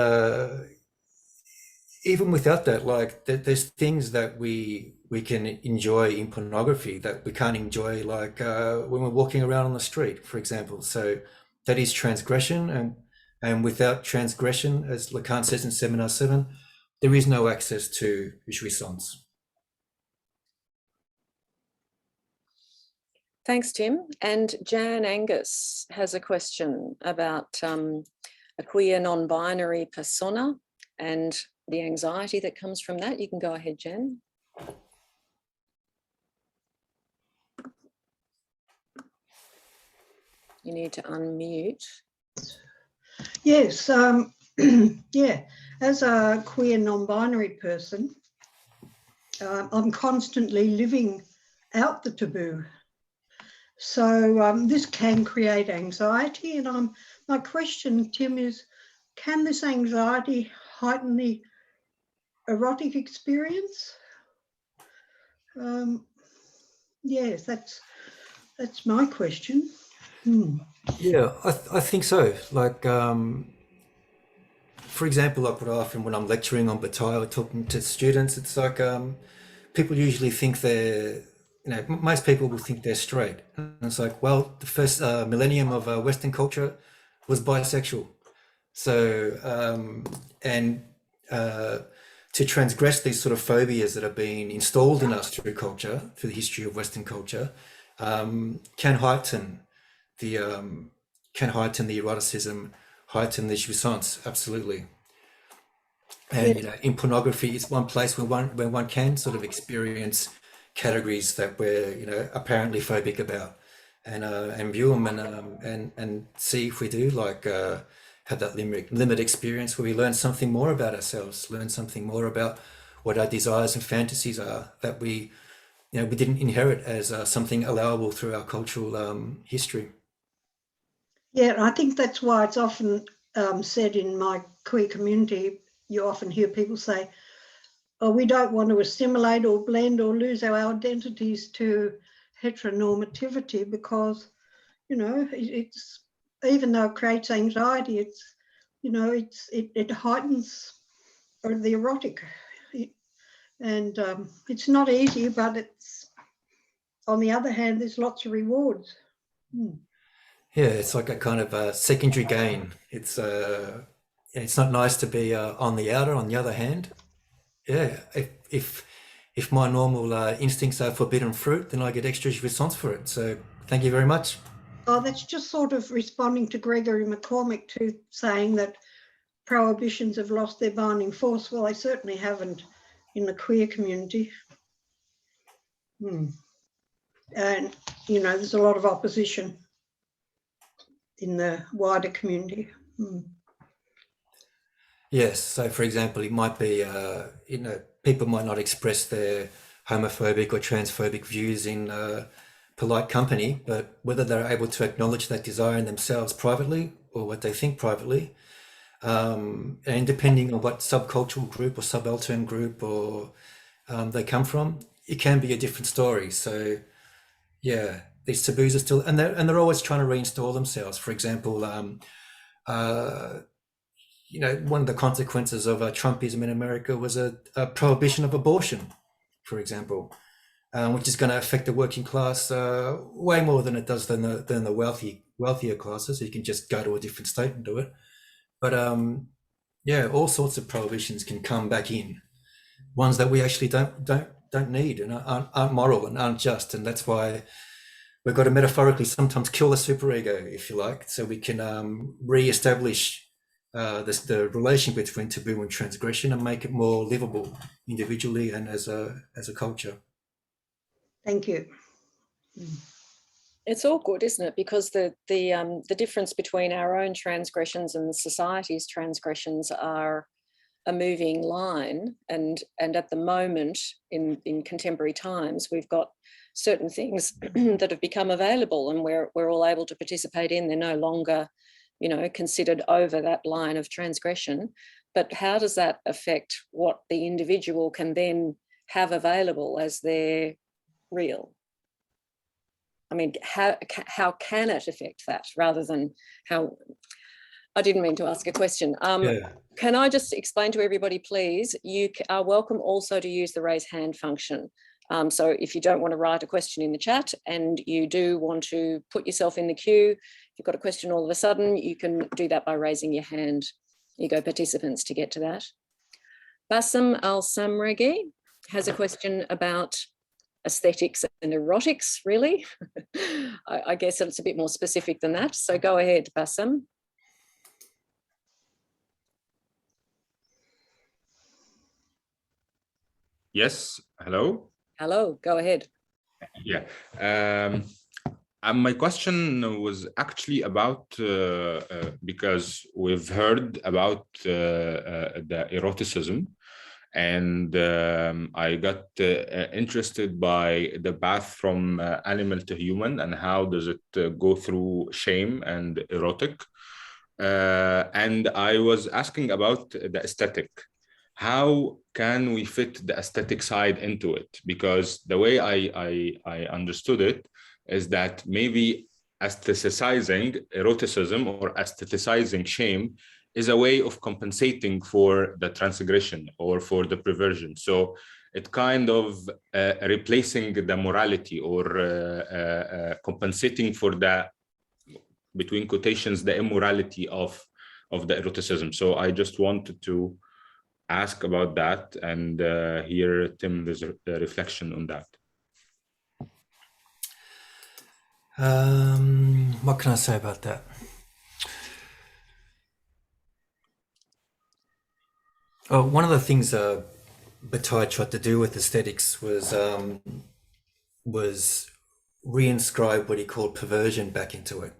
even without that, like there's things that we can enjoy in pornography that we can't enjoy, like when we're walking around on the street, for example. So that is transgression, and without transgression, as Lacan says in Seminar 7, there is no access to jouissance. Thanks, Tim. And Jan Angus has a question about a queer non-binary persona and the anxiety that comes from that. You can go ahead, Jan. You need to unmute. Yes, yeah. As a queer non-binary person, I'm constantly living out the taboo. So this can create anxiety. And my question, Tim, is, can this anxiety heighten the erotic experience? Yes, that's my question. Yeah, I think so. Like, for example, like when I'm lecturing on Bataille or talking to students, it's like people usually think most people will think they're straight. And it's like, well, the first millennium of Western culture was bisexual. So, to transgress these sort of phobias that have been installed in us through culture, through the history of Western culture, can heighten the eroticism, heighten the jouissance, absolutely. And in pornography, it's one place where one can sort of experience categories that we're apparently phobic about, and view them and see if we do have that limit experience where we learn something more about ourselves, learn something more about what our desires and fantasies are that we didn't inherit as something allowable through our cultural history. Yeah, I think that's why it's often said in my queer community, you often hear people say, oh, we don't want to assimilate or blend or lose our identities to heteronormativity because, it's, even though it creates anxiety, it heightens the erotic. And it's not easy, but it's, on the other hand, there's lots of rewards. Yeah, it's like a kind of a secondary gain. It's not nice to be on the outer. On the other hand, yeah, if my normal instincts are forbidden fruit, then I get extra response for it. So thank you very much. Oh, that's just sort of responding to Gregory McCormick too, saying that prohibitions have lost their binding force. Well, they certainly haven't in the queer community. And, there's a lot of opposition in the wider community. Yes. So, for example, it might be, people might not express their homophobic or transphobic views in polite company, but whether they're able to acknowledge that desire in themselves privately or what they think privately, And depending on what subcultural group or subaltern group or they come from, it can be a different story. So yeah, these taboos are still, and they're always trying to reinstall themselves. For example, you know, one of the consequences of Trumpism in America was a prohibition of abortion, for example, which is going to affect the working class way more than it does than the wealthier classes. You can just go to a different state and do it. But yeah, all sorts of prohibitions can come back in, ones that we actually don't need and aren't moral and aren't just, and that's why we've got to metaphorically sometimes kill the superego, if you like, so we can re-establish the relation between taboo and transgression and make it more livable individually and as a culture. Thank you. It's awkward, isn't it? Because the difference between our own transgressions and society's transgressions are a moving line, and at the moment in contemporary times we've got certain things that have become available and we're all able to participate in. They're no longer, you know, considered over that line of transgression. But how does that affect what the individual can then have available as their real? I mean, how can it affect that rather than how? I didn't mean to ask a question. Can I just explain to everybody, please, you are welcome also to use the raise hand function. So if you don't want to write a question in the chat and you do want to put yourself in the queue, if you've got a question all of a sudden, you can do that by raising your hand. You go participants to get to that. Bassem Al-Samragi has a question about aesthetics and erotics, really. I guess it's a bit more specific than that. So go ahead, Bassem. Yes, hello. Hello, go ahead. Yeah. My question was actually about, because we've heard about the eroticism, and I got interested by the path from animal to human and how does it go through shame and erotic. And I was asking about the aesthetic. How can we fit the aesthetic side into it? Because the way I understood it is that maybe aestheticizing eroticism or aestheticizing shame is a way of compensating for the transgression or for the perversion. So it kind of replacing the morality or compensating for the, between quotations, the immorality of the eroticism. So I just wanted to ask about that and hear Tim's reflection on that. What can I say about that? Oh, one of the things Bataille tried to do with aesthetics was reinscribe what he called perversion back into it.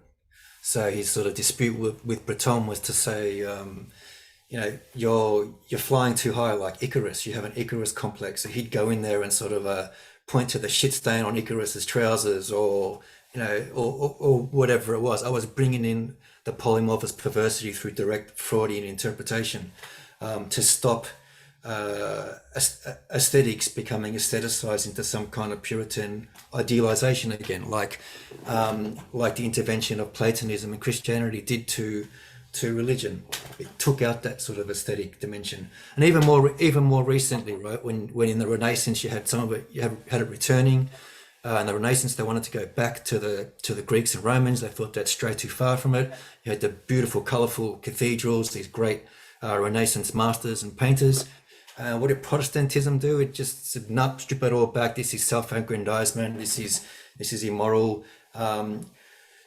So his sort of dispute with Breton was to say, you know, you're flying too high like Icarus. You have an Icarus complex. So he'd go in there and sort of point to the shit stain on Icarus's trousers, or you know, or whatever it was. I was bringing in the polymorphous perversity through direct Freudian interpretation to stop aesthetics becoming aestheticized into some kind of Puritan idealization again, like the intervention of Platonism and Christianity did to religion. It took out that sort of aesthetic dimension. And even more recently, right, when in the Renaissance you had some of it, you had it returning. In the Renaissance, they wanted to go back to the Greeks and Romans. They thought that strayed too far from it. You had the beautiful, colorful cathedrals, these great Renaissance masters and painters. What did Protestantism do? It just said, no, strip it all back. This is self-aggrandizement. This is immoral.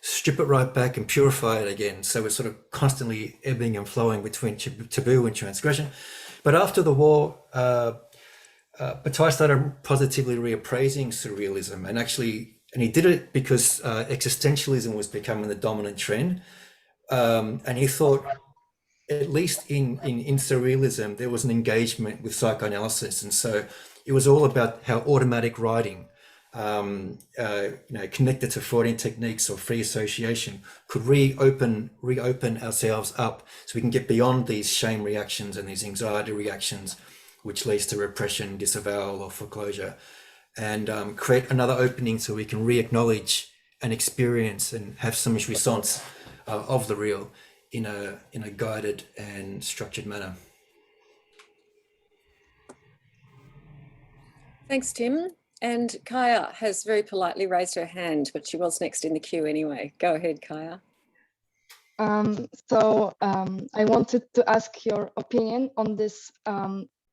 Strip it right back and purify it again. So it's sort of constantly ebbing and flowing between taboo and transgression. But after the war, Bataille started positively reappraising surrealism, and he did it because existentialism was becoming the dominant trend. And he thought, at least in surrealism, there was an engagement with psychoanalysis. And so it was all about how automatic writing connected to Freudian techniques or free association, could reopen ourselves up so we can get beyond these shame reactions and these anxiety reactions, which leads to repression, disavowal, or foreclosure, and create another opening so we can re-acknowledge and experience and have some response of the real in a guided and structured manner. Thanks, Tim. And Kaya has very politely raised her hand, but she was next in the queue anyway. Go ahead, Kaya. I wanted to ask your opinion on this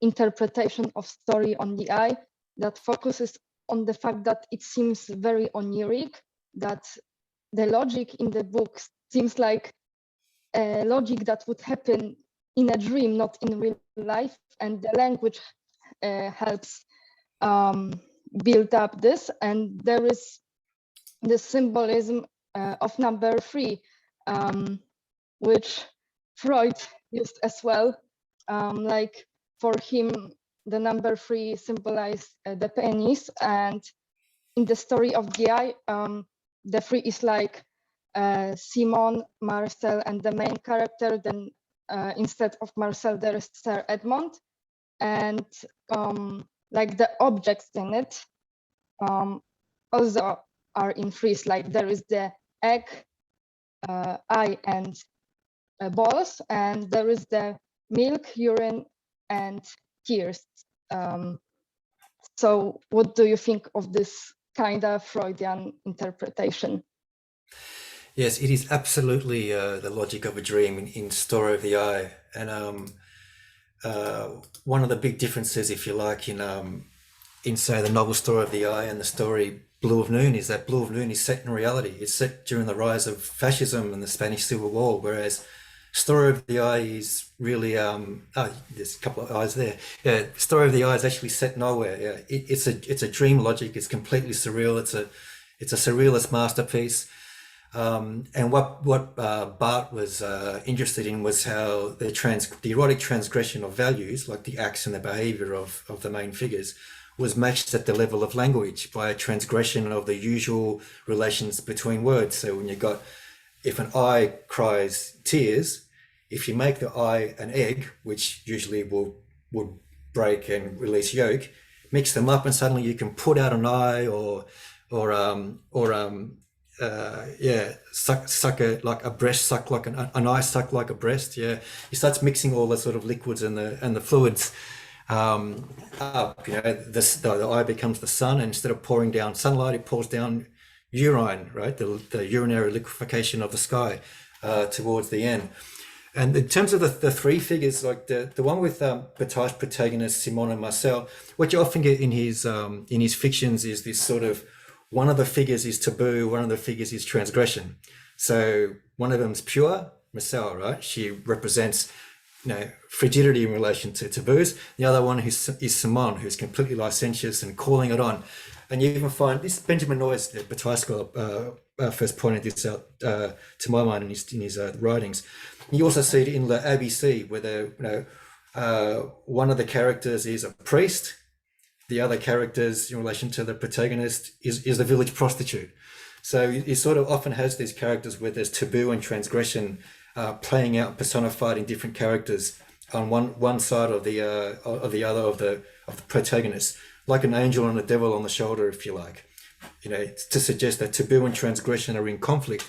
interpretation of story on the eye that focuses on the fact that it seems very oniric, that the logic in the book seems like a logic that would happen in a dream, not in real life, and the language helps build up this. And there is the symbolism of number 3, which Freud used as well. Like for him, the number 3 symbolized the penis, and in the story of the eye, the 3 is like Simon, Marcel, and the main character. Then instead of Marcel, there is Sir Edmund, and like the objects in it also are in threes. Like there is the egg, eye, and balls, and there is the milk, urine, and tears. So what do you think of this kind of Freudian interpretation? Yes, it is absolutely the logic of a dream in Story of the Eye. And one of the big differences, if you like, in say the novel Story of the Eye and the story Blue of Noon is that Blue of Noon is set in reality. It's set during the rise of fascism and the Spanish Civil War, whereas Story of the Eye is really there's a couple of eyes there. Yeah, Story of the Eye is actually set nowhere. Yeah, it's a dream logic. It's completely surreal. It's a surrealist masterpiece. And what Bart was interested in was how the erotic transgression of values, like the acts and the behavior of the main figures, was matched at the level of language by a transgression of the usual relations between words. So when if an eye cries tears, if you make the eye an egg, which usually would break and release yolk, mix them up and suddenly you can put out an eye suck like a breast, suck like an eye, suck like a breast. Yeah, he starts mixing all the sort of liquids and the fluids up. The eye becomes the sun, and instead of pouring down sunlight, it pours down urine, right? The urinary liquefaction of the sky towards the end. And in terms of the 3 figures, like the one with Bataille's protagonists Simon and Marcel, what you often get in his fictions is this sort of, one of the figures is taboo, one of the figures is transgression. So one of them's pure, Marcel, right? She represents, frigidity in relation to taboos. The other one is Simon, who's completely licentious and calling it on. And you even find this, Benjamin Noyes, the Bataille scholar, first pointed this out to my mind in his writings. You also see it in the ABC, where one of the characters is a priest. The other characters in relation to the protagonist is a village prostitute. So he sort of often has these characters where there's taboo and transgression playing out, personified in different characters on one side of the other of the protagonist, like an angel and a devil on the shoulder, if you like, to suggest that taboo and transgression are in conflict.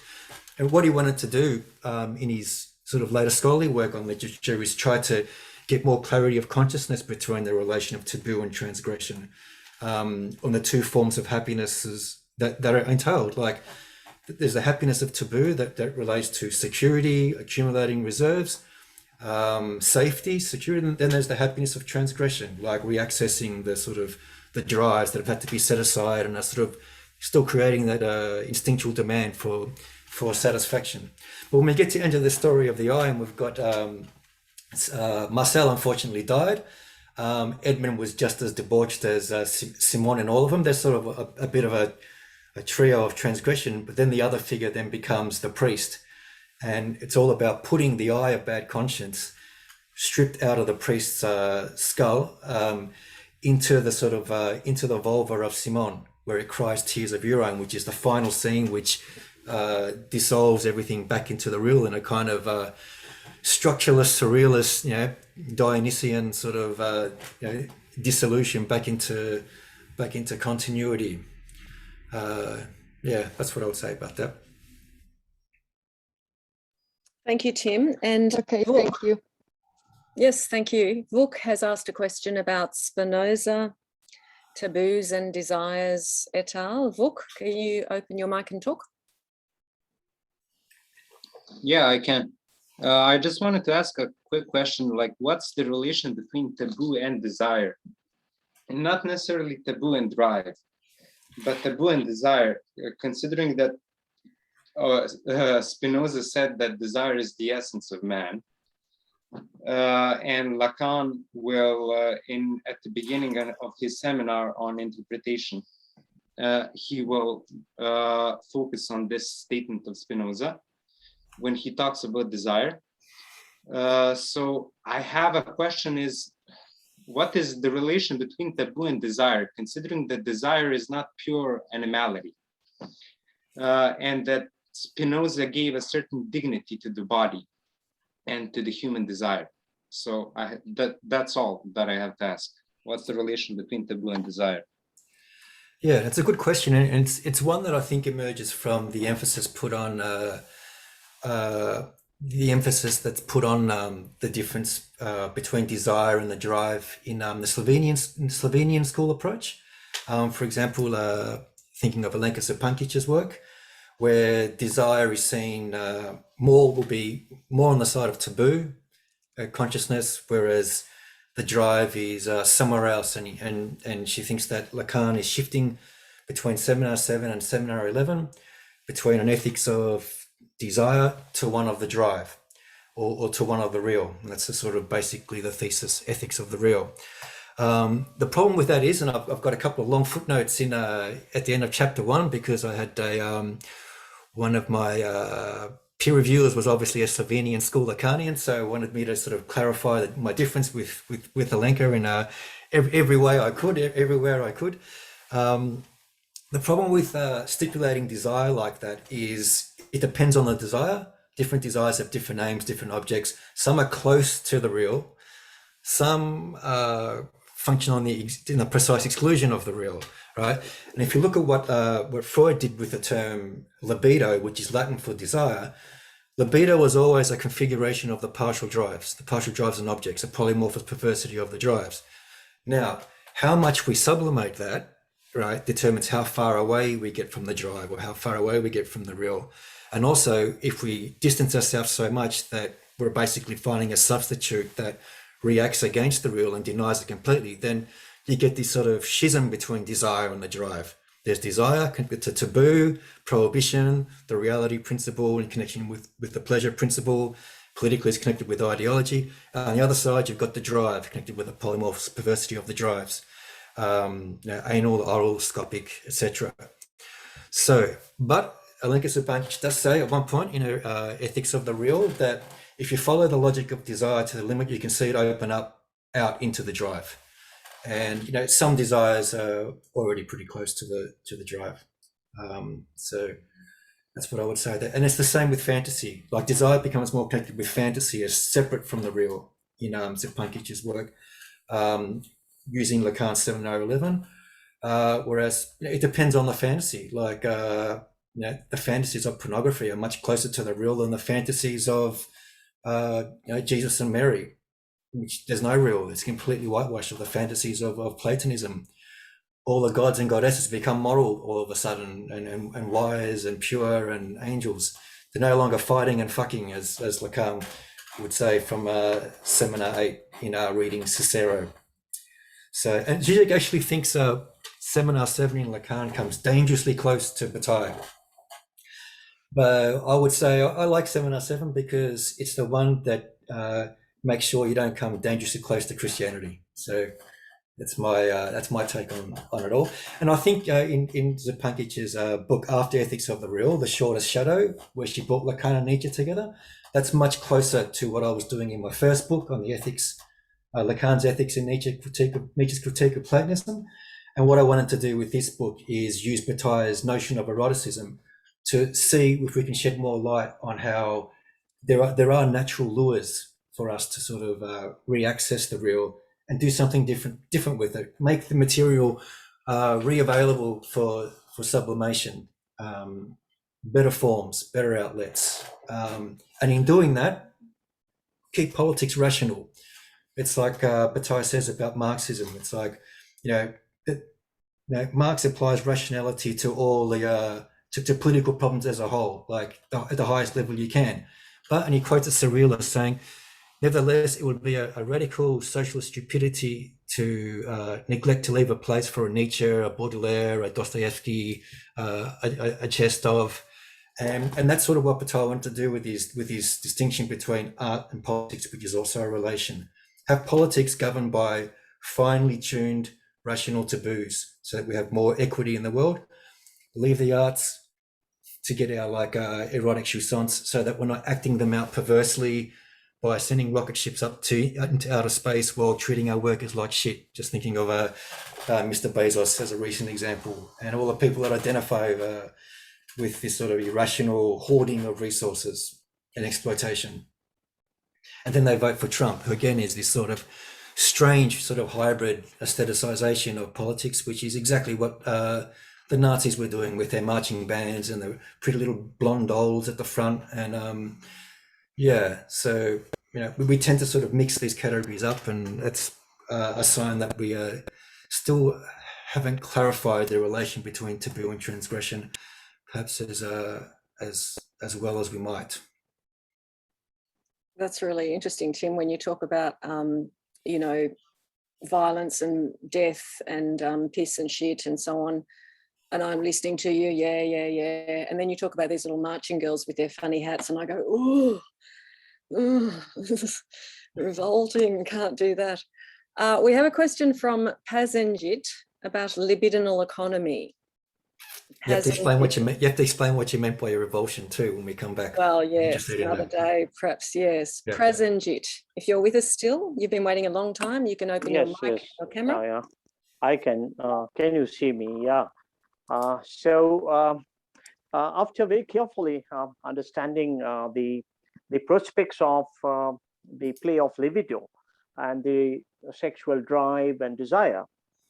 And what he wanted to do in his sort of later scholarly work on literature is try to get more clarity of consciousness between the relation of taboo and transgression on the 2 forms of happinesses that are entailed. Like there's the happiness of taboo that relates to security, accumulating reserves, safety, security. And then there's the happiness of transgression, like reaccessing the sort of the drives that have had to be set aside and are sort of still creating that instinctual demand for satisfaction. But when we get to the end of the Story of the Eye, and we've got Marcel unfortunately died. Edmund was just as debauched as Simon and all of them. There's sort of a bit of a trio of transgression, but then the other figure then becomes the priest. And it's all about putting the eye of bad conscience stripped out of the priest's skull into the sort of into the vulva of Simon. where it cries tears of urine, which is the final scene, which dissolves everything back into the real in a kind of structuralist, surrealist, Dionysian sort of dissolution back into continuity. Yeah, that's what I would say about that. Thank you, Tim. And Okay, Vuk, thank you. yes, thank you. Vuk has asked a question about Spinoza, taboos and desires et al. Vuk, can you open your mic and talk? Yeah, I can. I just wanted to ask a quick question, like what's the relation between taboo and desire? And not necessarily taboo and drive, but taboo and desire, considering that Spinoza said that desire is the essence of man. And Lacan will, at the beginning of his seminar on interpretation, he will focus on this statement of Spinoza when he talks about desire. So I have a question is, what is the relation between taboo and desire, considering that desire is not pure animality, and that Spinoza gave a certain dignity to the body and to the human desire? So that's all that I have to ask. What's the relation between taboo and desire? Yeah, that's a good question, and it's one that I think emerges from the emphasis put on the difference between desire and the drive in the Slovenian school approach. For example, thinking of Alenka Sapankic's work, where desire is seen will be more on the side of taboo consciousness, whereas the drive is somewhere else, and she thinks that Lacan is shifting between Seminar 7 and Seminar 11, between an ethics of desire to one of the drive, or to one of the real. And that's sort of basically the thesis, ethics of the real. The problem with that is, and I've got a couple of long footnotes in at the end of chapter 1, because I had one of my peer reviewers was obviously a Slovenian school Lacanian, so wanted me to sort of clarify my difference with Alenka in every way I could, everywhere I could. The problem with stipulating desire like that is it depends on the desire. Different desires have different names, different objects. Some are close to the real. Some function in the precise exclusion of the real, right? And if you look at what Freud did with the term libido, which is Latin for desire, libido was always a configuration of the partial drives. The partial drives and objects, a polymorphous perversity of the drives. Now, how much we sublimate that, right, determines how far away we get from the drive, or how far away we get from the real. And also, if we distance ourselves so much that we're basically finding a substitute that reacts against the real and denies it completely, then you get this sort of schism between desire and the drive. There's desire connected to taboo, prohibition, the reality principle in connection with the pleasure principle. Politically, it's connected with ideology. On the other side, you've got the drive connected with the polymorphous perversity of the drives. Anal, oral, scopic, etc. So, but Alenka Sapankic does say at one point in her Ethics of the Real that if you follow the logic of desire to the limit, you can see it open up out into the drive. And some desires are already pretty close to the drive. So that's what I would say. And it's the same with fantasy. Like desire becomes more connected with fantasy as separate from the real in Sapankic's work, using Lacan's Seminar 11. Whereas it depends on the fantasy. Like the fantasies of pornography are much closer to the real than the fantasies of Jesus and Mary, which there's no real. It's completely whitewashed. Of the fantasies of Platonism, all the gods and goddesses become moral all of a sudden, and wise and pure and angels. They're no longer fighting and fucking, as Lacan would say from Seminar 8 in our reading Cicero. So, and Zizek actually thinks Seminar 7 in Lacan comes dangerously close to Bataille. But I would say I like Seminar 7 because it's the one that makes sure you don't come dangerously close to Christianity. So that's my take on it all. And I think in Sapankic's book After Ethics of the Real, The Shortest Shadow, where she brought Lacan and Nietzsche together, that's much closer to what I was doing in my first book on the ethics, Lacan's Ethics and Nietzsche's Critique of Platonism. And what I wanted to do with this book is use Bataille's notion of eroticism to see if we can shed more light on how there are natural lures for us to sort of re-access the real and do something different with it, make the material re-available for sublimation, better forms, better outlets, and in doing that, keep politics rational. It's like Bataille says about Marxism. It's like, Marx applies rationality to all the to political problems as a whole, like at the highest level you can. And he quotes a surrealist saying, nevertheless, it would be a radical social stupidity to neglect to leave a place for a Nietzsche, a Baudelaire, a Dostoevsky, a Chestov. And that's sort of what Bataille wanted to do with his distinction between art and politics, which is also a relation. Have politics governed by finely tuned rational taboos so that we have more equity in the world. Leave the arts to get our erotic jouissance so that we're not acting them out perversely by sending rocket ships up into outer space while treating our workers like shit. Just thinking of Mr. Bezos as a recent example, and all the people that identify with this sort of irrational hoarding of resources and exploitation. And then they vote for Trump, who again is this sort of strange sort of hybrid aestheticization of politics, which is exactly what the Nazis were doing with their marching bands and the pretty little blonde dolls at the front. And so we tend to sort of mix these categories up, and that's a sign that we still haven't clarified the relation between taboo and transgression, perhaps as well as we might. That's really interesting, Tim, when you talk about violence and death and piss and shit and so on. And I'm listening to you, yeah. And then you talk about these little marching girls with their funny hats, and I go, ooh, revolting, can't do that. We have a question from Pazenjit about libidinal economy. You have to explain what you meant. You have to explain what you meant by your revulsion too when we come back. Well, yes, another day, perhaps. Yes, yeah. Prasenjit, if you're with us still, you've been waiting a long time. You can open your mic, your camera. Yeah, I can. Can you see me? Yeah. After very carefully understanding the prospects of the play of libido and the sexual drive and desire,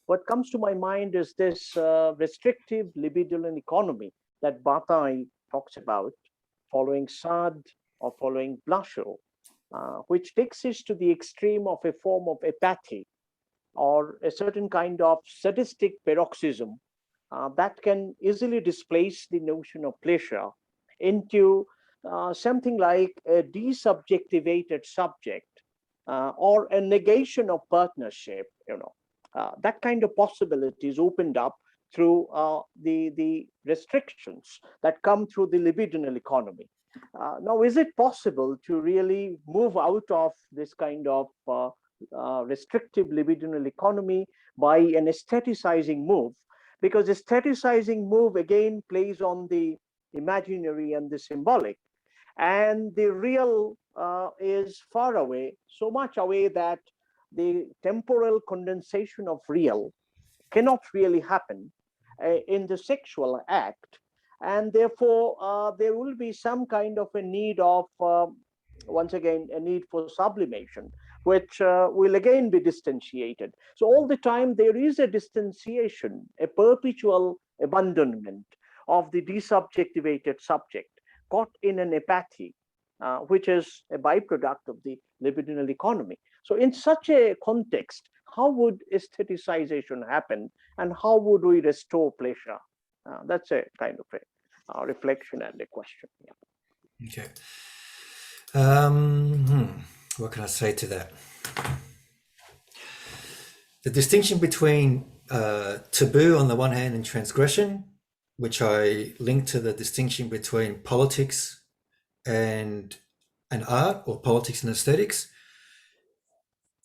what comes to my mind is this restrictive libidinal economy that Bataille talks about, following Sade or following Blasio, which takes us to the extreme of a form of apathy or a certain kind of sadistic paroxysm that can easily displace the notion of pleasure into something like a desubjectivated subject or a negation of partnership, that kind of possibility is opened up through the restrictions that come through the libidinal economy. Now, is it possible to really move out of this kind of restrictive libidinal economy by an aestheticizing move? Because aestheticizing move again plays on the imaginary and the symbolic, and the real is far away, so much away that the temporal condensation of real cannot really happen in the sexual act, and therefore there will be some kind of a need of once again a need for sublimation, which will again be distantiated. So all the time there is a distanciation, a perpetual abandonment of the desubjectivated subject caught in an apathy, which is a byproduct of the libidinal economy. So in such a context, how would aestheticization happen, and how would we restore pleasure? That's a kind of a reflection and a question. Yeah. Okay. What can I say to that? The distinction between taboo on the one hand and transgression, which I link to the distinction between politics and art, or politics and aesthetics,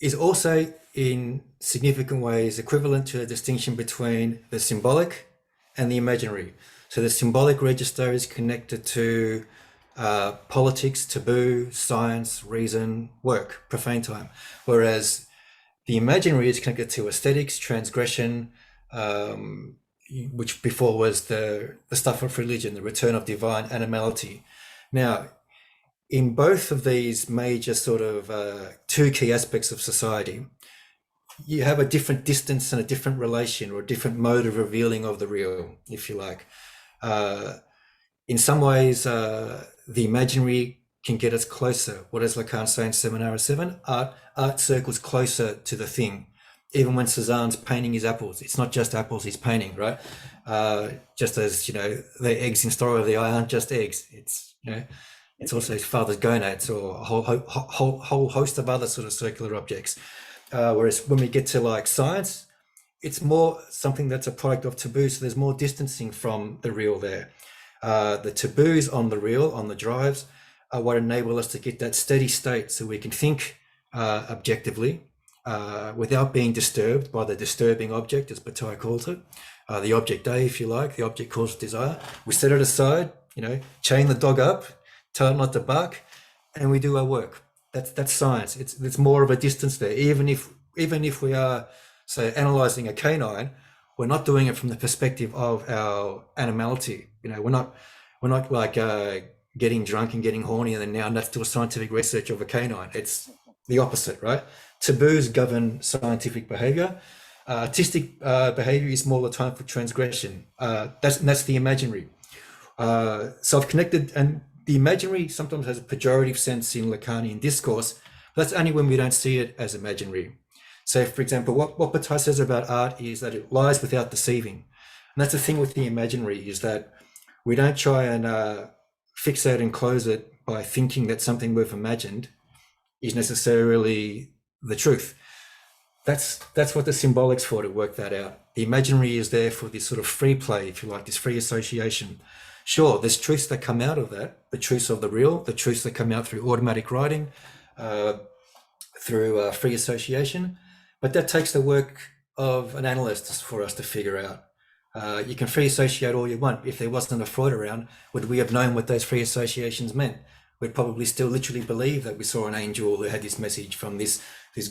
is also in significant ways equivalent to the distinction between the symbolic and the imaginary. So the symbolic register is connected to politics, taboo, science, reason, work, profane time, whereas the imaginary is connected to aesthetics, transgression, which before was the stuff of religion, the return of divine animality. Now, in both of these major sort of two key aspects of society, you have a different distance and a different relation or a different mode of revealing of the real, if you like. In some ways, the imaginary can get us closer. What does Lacan say in Seminar 7? Art circles closer to the thing. Even when Cézanne's painting his apples, it's not just apples he's painting, right? Just as, you know, the eggs in Story of the Eye aren't just eggs. It's, you know, it's also his father's gonads or a whole host of other sort of circular objects. Whereas when we get to like science, it's more something that's a product of taboo. So there's more distancing from the real there. The taboos on the real, on the drives, are what enable us to get that steady state so we can think objectively without being disturbed by the disturbing object, as Bataille calls it, the object A, if you like, the object caused desire. We set it aside, you know, chain the dog up, tell it not to bark, and we do our work. That's science. It's more of a distance there. Even if we are, say, analyzing a canine, we're not doing it from the perspective of our animality. You know, we're not like getting drunk and getting horny and then now let's do a scientific research of a canine. It's the opposite, right? Taboos govern scientific behavior. Artistic behavior is more the time for transgression. That's the imaginary. Self-connected, and the imaginary sometimes has a pejorative sense in Lacanian discourse. But that's only when we don't see it as imaginary. So, for example, what Bataille says about art is that it lies without deceiving. And that's the thing with the imaginary, is that we don't try and fixate and close it by thinking that something we've imagined is necessarily the truth. That's what the symbolic's for, to work that out. The imaginary is there for this sort of free play, if you like, this free association. Sure, there's truths that come out of that, the truths of the real, the truths that come out through automatic writing, through free association, but that takes the work of an analyst for us to figure out. You can free associate all you want. If there wasn't a Freud around, would we have known what those free associations meant? We'd probably still literally believe that we saw an angel who had this message from this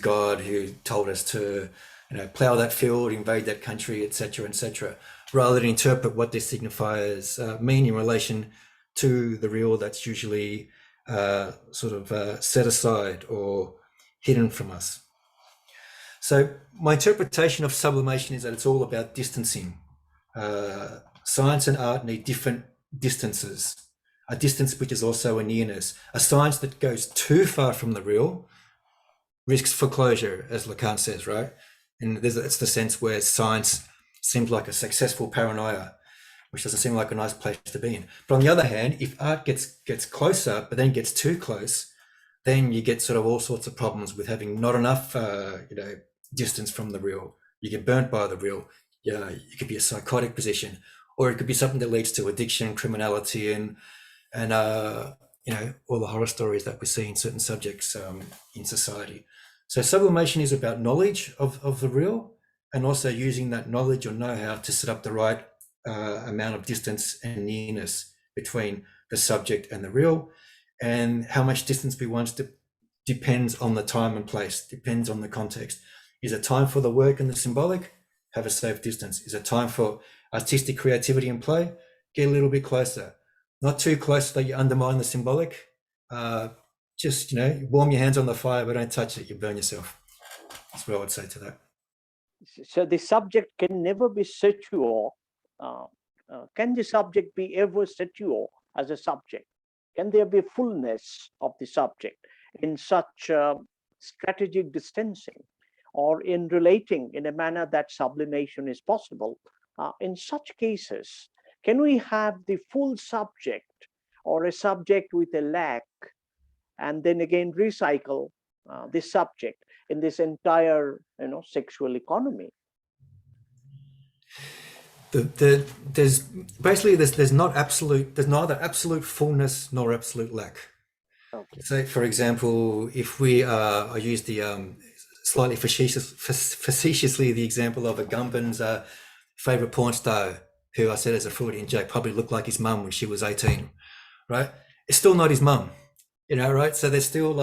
God who told us to, you know, plow that field, invade that country, etc., rather than interpret what these signifiers mean in relation to the real that's usually set aside or hidden from us. So my interpretation of sublimation is that it's all about distancing. Science and art need different distances. A distance which is also a nearness. A science that goes too far from the real risks foreclosure, as Lacan says, right? And it's the sense where science seems like a successful paranoia, which doesn't seem like a nice place to be in. But on the other hand, if art gets closer, but then gets too close, then you get sort of all sorts of problems with having not enough, distance from the real. You get burnt by the real. Yeah, it could be a psychotic position, or it could be something that leads to addiction, criminality, and all the horror stories that we see in certain subjects in society. So sublimation is about knowledge of the real, and also using that knowledge or know-how to set up the right amount of distance and nearness between the subject and the real. And how much distance we want to depends on the time and place, depends on the context. Is it time for the work and the symbolic? Have a safe distance. Is it time for artistic creativity and play? Get a little bit closer. Not too close that you undermine the symbolic. Just, warm your hands on the fire, but don't touch it, you burn yourself. That's what I would say to that. So the subject can never be statuo. Can the subject be ever statuo as a subject? Can there be fullness of the subject in such strategic distancing, or in relating in a manner that sublimation is possible? In such cases, can we have the full subject or a subject with a lack, and then again recycle this subject in this entire sexual economy? There's neither absolute fullness nor absolute lack. Okay. So, for example, if I use the slightly facetiously the example of a Gumban's favorite porn star, who I said as a Freudian joke probably looked like his mum when she was 18, right? It's still not his mum, right? So there's still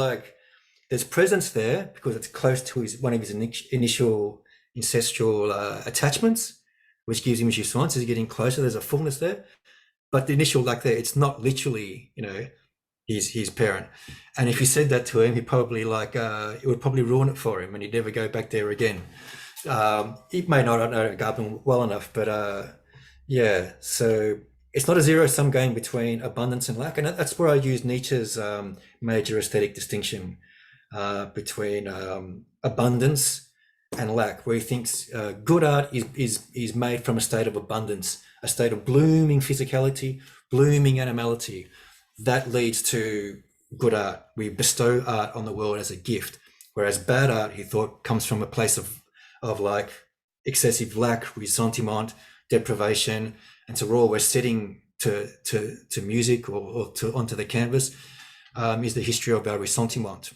there's presence there because it's close to one of his initial ancestral attachments, which gives him jouissance. He's getting closer. There's a fullness there. But the initial lack there, it's not literally, his parent. And if you said that to him, he probably it would probably ruin it for him and he'd never go back there again. He may not know Garden well enough, but so it's not a zero-sum game between abundance and lack. And that's where I use Nietzsche's major aesthetic distinction between abundance and lack, where he thinks good art is made from a state of abundance, a state of blooming physicality, blooming animality. That leads to good art. We bestow art on the world as a gift, whereas bad art, he thought, comes from a place of like excessive lack, ressentiment, deprivation. And so all we're setting to music or onto the canvas is the history of our ressentiment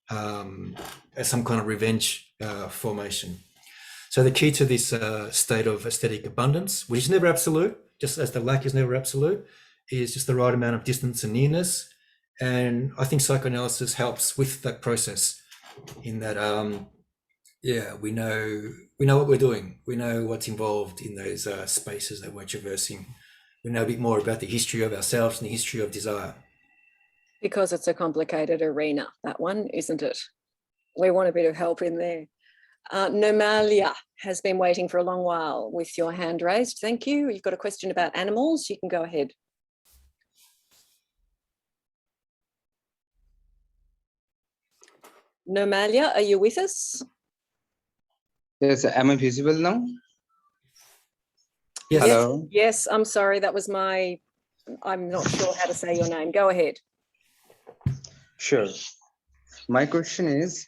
as some kind of revenge formation. So the key to this state of aesthetic abundance, which is never absolute, just as the lack is never absolute, is just the right amount of distance and nearness. And I think psychoanalysis helps with that process in that, we know what we're doing. We know what's involved in those spaces that we're traversing. We know a bit more about the history of ourselves and the history of desire. Because it's a complicated arena, that one, isn't it? We want a bit of help in there. Nomalia has been waiting for a long while with your hand raised. Thank you. You've got a question about animals. You can go ahead. Nomalia, are you with us? Yes, am I visible now? Yes. Hello. Yes, I'm sorry. That was I'm not sure how to say your name. Go ahead. Sure. My question is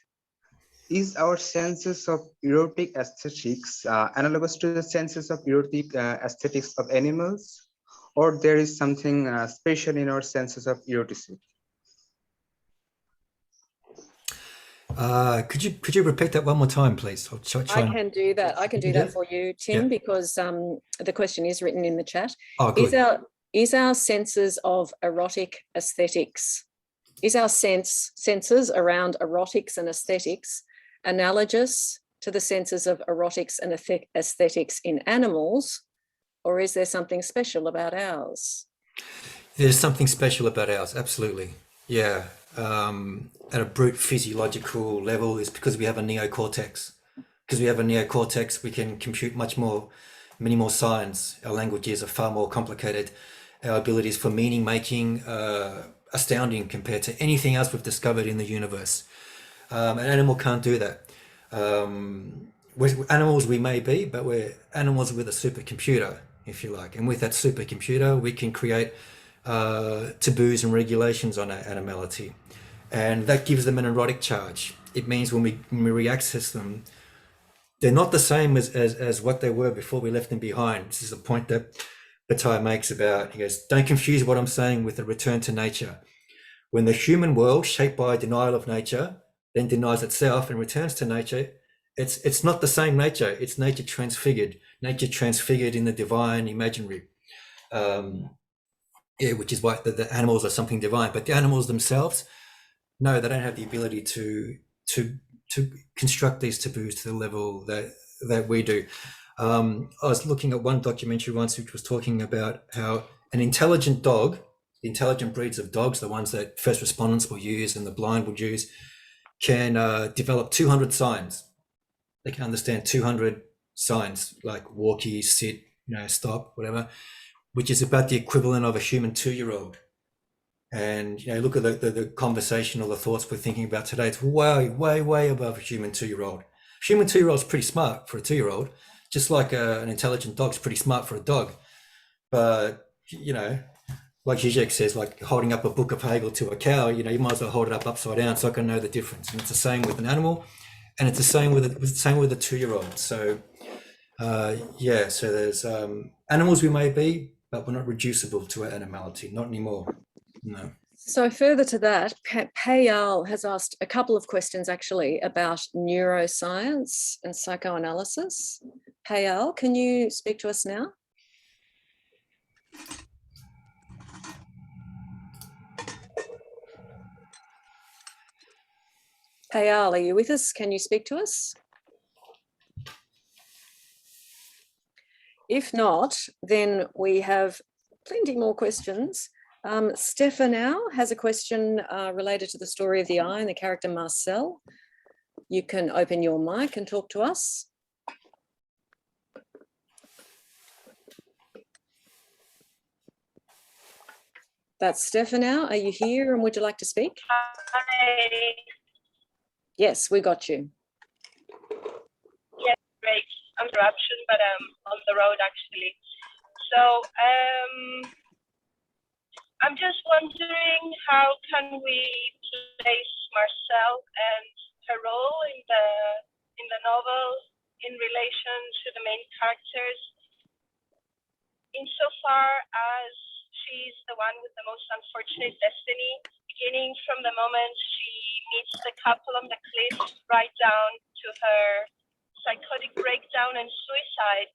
our senses of erotic aesthetics analogous to the senses of erotic aesthetics of animals, or there is something special in our senses of eroticism? Could you repeat that one more time, please? I'll try I can do that. I can do that for you, Tim, because the question is written in the chat. Oh, good. Is our senses of erotic aesthetics, is our senses around erotics and aesthetics analogous to the senses of erotics and aesthetics in animals, or is there something special about ours? There's something special about ours, absolutely. Yeah. At a brute physiological level is because we have a neocortex. Because we have a neocortex, we can compute many more signs. Our languages are far more complicated. Our abilities for meaning making are astounding compared to anything else we've discovered in the universe. An animal can't do that. We're animals we may be, but we're animals with a supercomputer, if you like. And with that supercomputer, we can create taboos and regulations on our animality. And that gives them an erotic charge. It means when we re-access them, they're not the same as what they were before we left them behind. This is a point that Bataille makes about, he goes, don't confuse what I'm saying with a return to nature. When the human world, shaped by denial of nature, then denies itself and returns to nature, it's not the same nature. It's nature transfigured in the divine imaginary. Which is why the animals are something divine. But the animals themselves, no, they don't have the ability to construct these taboos to the level that we do. I was looking at one documentary once which was talking about how an intelligent dog, the intelligent breeds of dogs, the ones that first respondents will use and the blind would use, can develop 200 signs. They can understand 200 signs like walkie, sit, stop, whatever, which is about the equivalent of a human 2-year-old. And look at the conversation or the thoughts we're thinking about today. It's way, way, way above a human 2-year-old. Human 2-year-old is pretty smart for a 2-year-old, just like an intelligent dog's pretty smart for a dog. But like Zizek says, like holding up a book of Hegel to a cow, you might as well hold it up upside down so I can know the difference. And it's the same with an animal, and it's the same with a 2-year-old. So so there's animals we may be, but we're not reducible to our animality, not anymore. No. So further to that, Payal has asked a couple of questions actually about neuroscience and psychoanalysis. Payal, can you speak to us now? Payal, are you with us? Can you speak to us? If not, then we have plenty more questions. Stefan now has a question related to the story of the eye and the character Marcel. You can open your mic and talk to us. That's Stefan now. Are you here and would you like to speak? Hi. Yes, we got you. Yes, great interruption, but I'm on the road actually. So I'm just wondering, how can we place Marcel and her role in the novel in relation to the main characters, insofar as she's the one with the most unfortunate destiny, beginning from the moment she meets the couple on the cliff right down to her psychotic breakdown and suicide.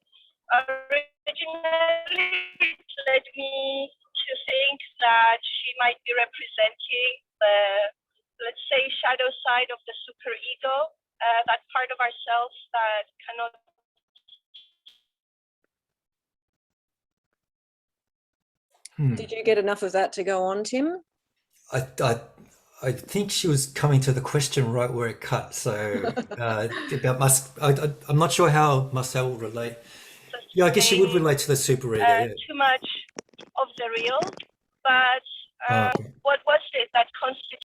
Originally, it led me to think that she might be representing the, let's say, shadow side of the superego, that part of ourselves that cannot. Did you get enough of that to go on, Tim? I think she was coming to the question right where it cut. So about I'm not sure how Marcel will relate. Yeah, I guess she would relate to the superego. Yeah. Too much of the real, but Okay. what was it that constitutes?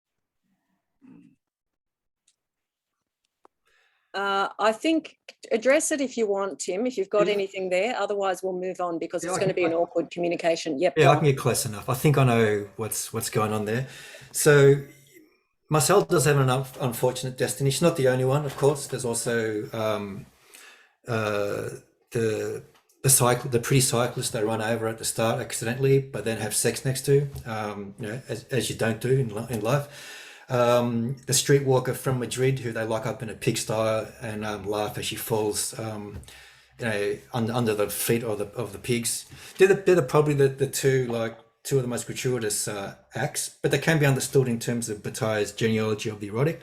I think address it if you want, Tim, if you've got anything there. Otherwise, we'll move on because it's going to be an awkward communication. Yep. Yeah, I can get close enough. I think I know what's going on there. So Marcel does have an unfortunate destiny. She's not the only one, of course. There's also the pretty cyclist they run over at the start accidentally, but then have sex next to, as you don't do in life. The streetwalker from Madrid who they lock up in a pigsty and laugh as she falls, under the feet of the pigs. They're probably the two of the most gratuitous acts, but they can be understood in terms of Bataille's genealogy of the erotic.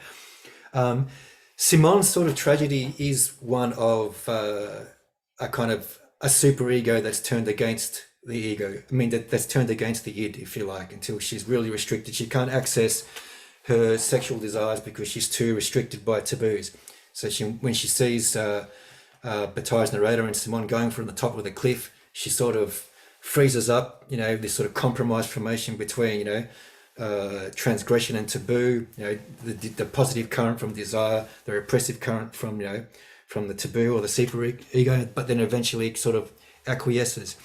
Simon's sort of tragedy is one of a kind of a superego that's turned against the ego. I mean, that's turned against the id, if you like, until she's really restricted. She can't access her sexual desires because she's too restricted by taboos. So when she sees Bataille's narrator and Simone going from the top of the cliff, she sort of freezes up, this sort of compromise formation between, transgression and taboo, the positive current from desire, the repressive current from the taboo or the super ego, but then eventually sort of acquiesces.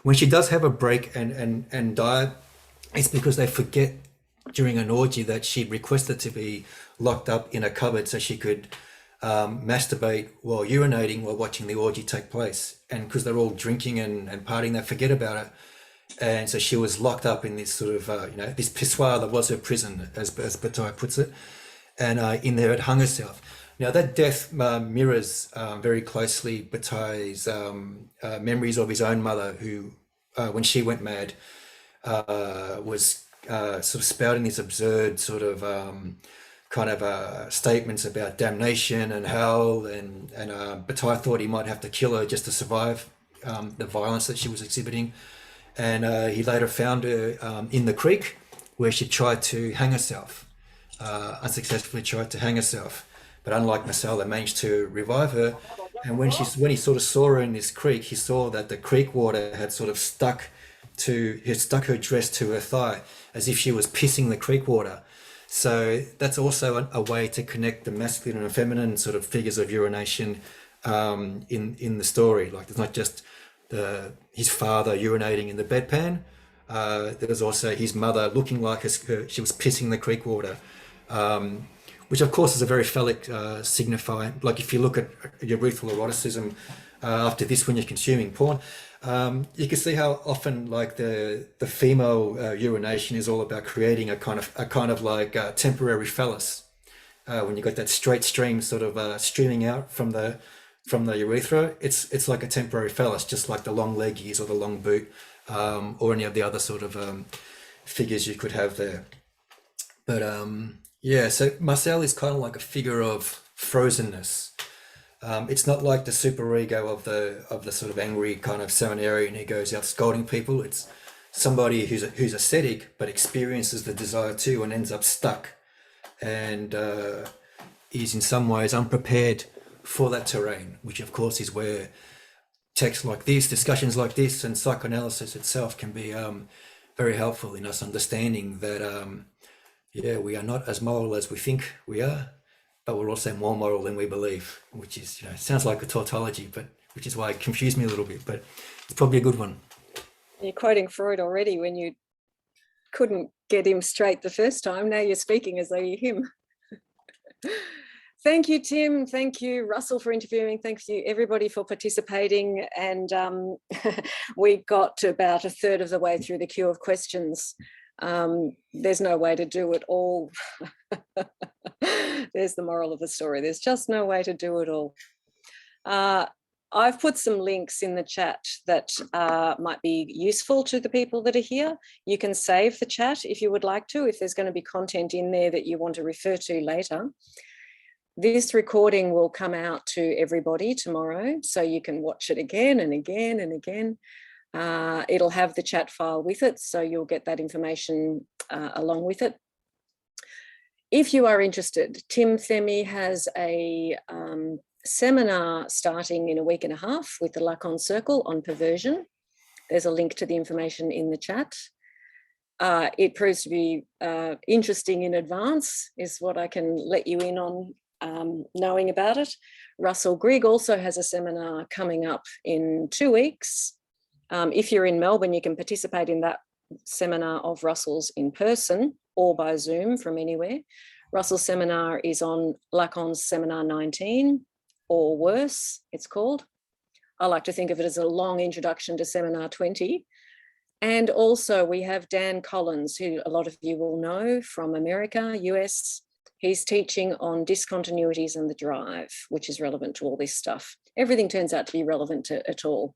When she does have a break and die, it's because they forget during an orgy that she'd requested to be locked up in a cupboard so she could masturbate while urinating while watching the orgy take place. And because they're all drinking and partying, they forget about it. And so she was locked up in this sort of, this pissoir that was her prison, as Bataille puts it. And in there it hung herself. Now that death mirrors very closely Bataille's memories of his own mother, who, when she went mad, was sort of spouting these absurd sort of statements about damnation and hell, and Bataille thought he might have to kill her just to survive the violence that she was exhibiting. And he later found her in the creek where she tried to hang herself, unsuccessfully tried to hang herself. But unlike Marcel, they managed to revive her. And when he sort of saw her in this creek, he saw that the creek water had sort of stuck her dress to her thigh, as if she was pissing the creek water. So that's also a way to connect the masculine and feminine sort of figures of urination in the story. Like, there's not just his father urinating in the bedpan. There was also his mother looking like she was pissing the creek water, which of course is a very phallic signifier. Like, if you look at urethral eroticism after this, when you're consuming porn, you can see how often, like, the female urination is all about creating a kind of like temporary phallus. When you got that straight stream sort of streaming out from the urethra, it's like a temporary phallus, just like the long leggies or the long boot, or any of the other sort of figures you could have there. But yeah, so Marcel is kind of like a figure of frozenness. It's not like the superego of the sort of angry kind of seminarian who goes out scolding people. It's somebody who's ascetic but experiences the desire too and ends up stuck, and is in some ways unprepared for that terrain, which of course is where texts like this, discussions like this, and psychoanalysis itself can be very helpful in us understanding that yeah, we are not as moral as we think we are, but we're also more moral than we believe, which is, you know, sounds like a tautology, but which is why it confused me a little bit, but it's probably a good one. You're quoting Freud already when you couldn't get him straight the first time. Now you're speaking as though you're him. Thank you, Tim. Thank you, Russell, for interviewing. Thank you, everybody, for participating. And we got to about a third of the way through the queue of questions. There's no way to do it all. There's the moral of the story. There's just no way to do it all. I've put some links in the chat that might be useful to the people that are here. You can save the chat if you would like to, if there's going to be content in there that you want to refer to later. This recording will come out to everybody tomorrow, so you can watch it again and again and again. It'll have the chat file with it, so you'll get that information along with it. If you are interested, Tim Themi has a seminar starting in a week and a half with the Lacan Circle on perversion. There's a link to the information in the chat. It proves to be interesting in advance, is what I can let you in on knowing about it. Russell Grigg also has a seminar coming up in 2 weeks. If you're in Melbourne, you can participate in that seminar of Russell's in person or by Zoom from anywhere. Russell's seminar is on Lacan's Seminar 19, or worse, it's called. I like to think of it as a long introduction to Seminar 20. And also we have Dan Collins, who a lot of you will know from America, US. He's teaching on discontinuities and the drive, which is relevant to all this stuff. Everything turns out to be relevant to it all.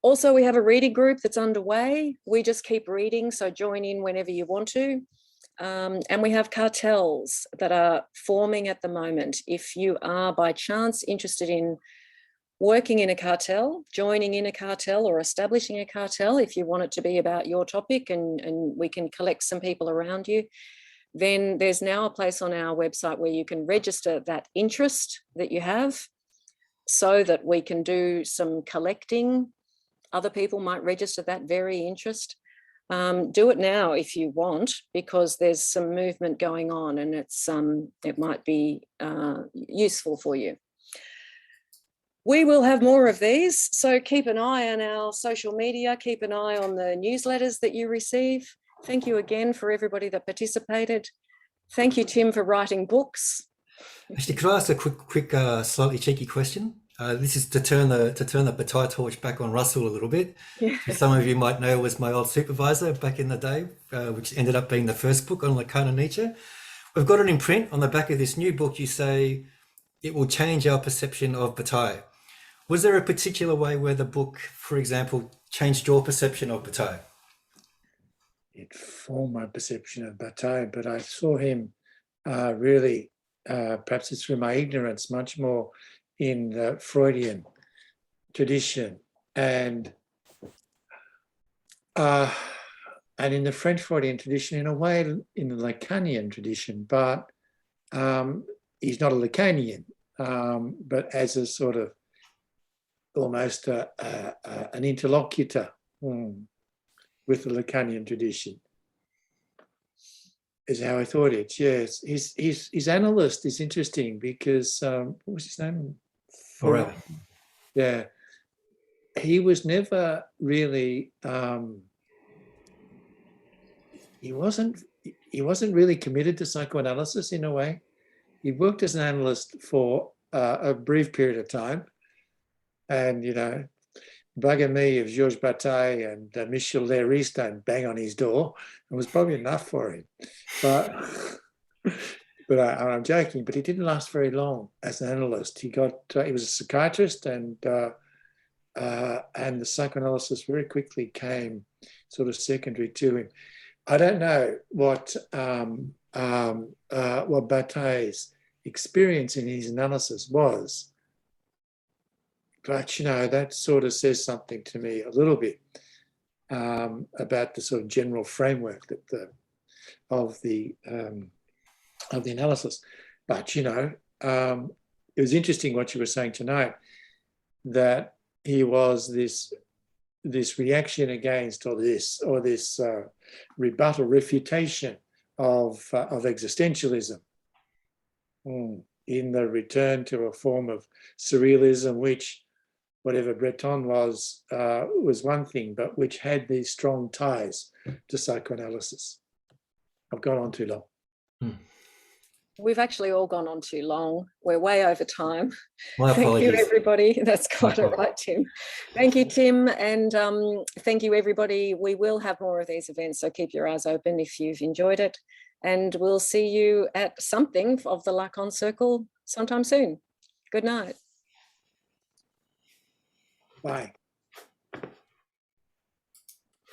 Also, we have a reading group that's underway. We just keep reading, so join in whenever you want to. And we have cartels that are forming at the moment. If you are by chance interested in working in a cartel, joining in a cartel, or establishing a cartel, if you want it to be about your topic and we can collect some people around you, then there's now a place on our website where you can register that interest that you have so that we can do some collecting. Other people might register that very interest. Do it now if you want, because there's some movement going on and it might be useful for you. We will have more of these, so keep an eye on our social media, keep an eye on the newsletters that you receive. Thank you again for everybody that participated. Thank you, Tim, for writing books. Actually, could I ask a quick slightly cheeky question? This is to turn the Bataille torch back on Russell a little bit. Yeah. Some of you might know was my old supervisor back in the day, which ended up being the first book on Lacan and Nietzsche. We've got an imprint on the back of this new book. You say it will change our perception of Bataille. Was there a particular way where the book, for example, changed your perception of Bataille? It formed my perception of Bataille, but I saw him really, perhaps it's through my ignorance, much more in the Freudian tradition and in the French Freudian tradition, in a way, in the Lacanian tradition, but he's not a Lacanian, but as a sort of almost an interlocutor with the Lacanian tradition, is how I thought it. Yes, his analyst is interesting because what was his name? Forever. Yeah, he was never really. He wasn't really committed to psychoanalysis in a way. He worked as an analyst for a brief period of time, and bugger me if Georges Bataille and Michel Léry don't bang on his door. It was probably enough for him. But I'm joking, but he didn't last very long as an analyst. He was a psychiatrist, and the psychoanalysis very quickly came sort of secondary to him. I don't know what Bataille's experience in his analysis was. But, you know, that sort of says something to me a little bit about the sort of general framework that of the analysis. But, you know, it was interesting what you were saying tonight, that he was this reaction against, or this rebuttal, refutation of existentialism, in the return to a form of surrealism, which, whatever Breton was one thing, but which had these strong ties to psychoanalysis. I've gone on too long. We've actually all gone on too long. We're way over time. My apologies. Thank you, everybody. That's quite all right, Tim. Thank you, Tim. And thank you, everybody. We will have more of these events, so keep your eyes open if you've enjoyed it. And we'll see you at something of the Lacan Circle sometime soon. Good night. Bye.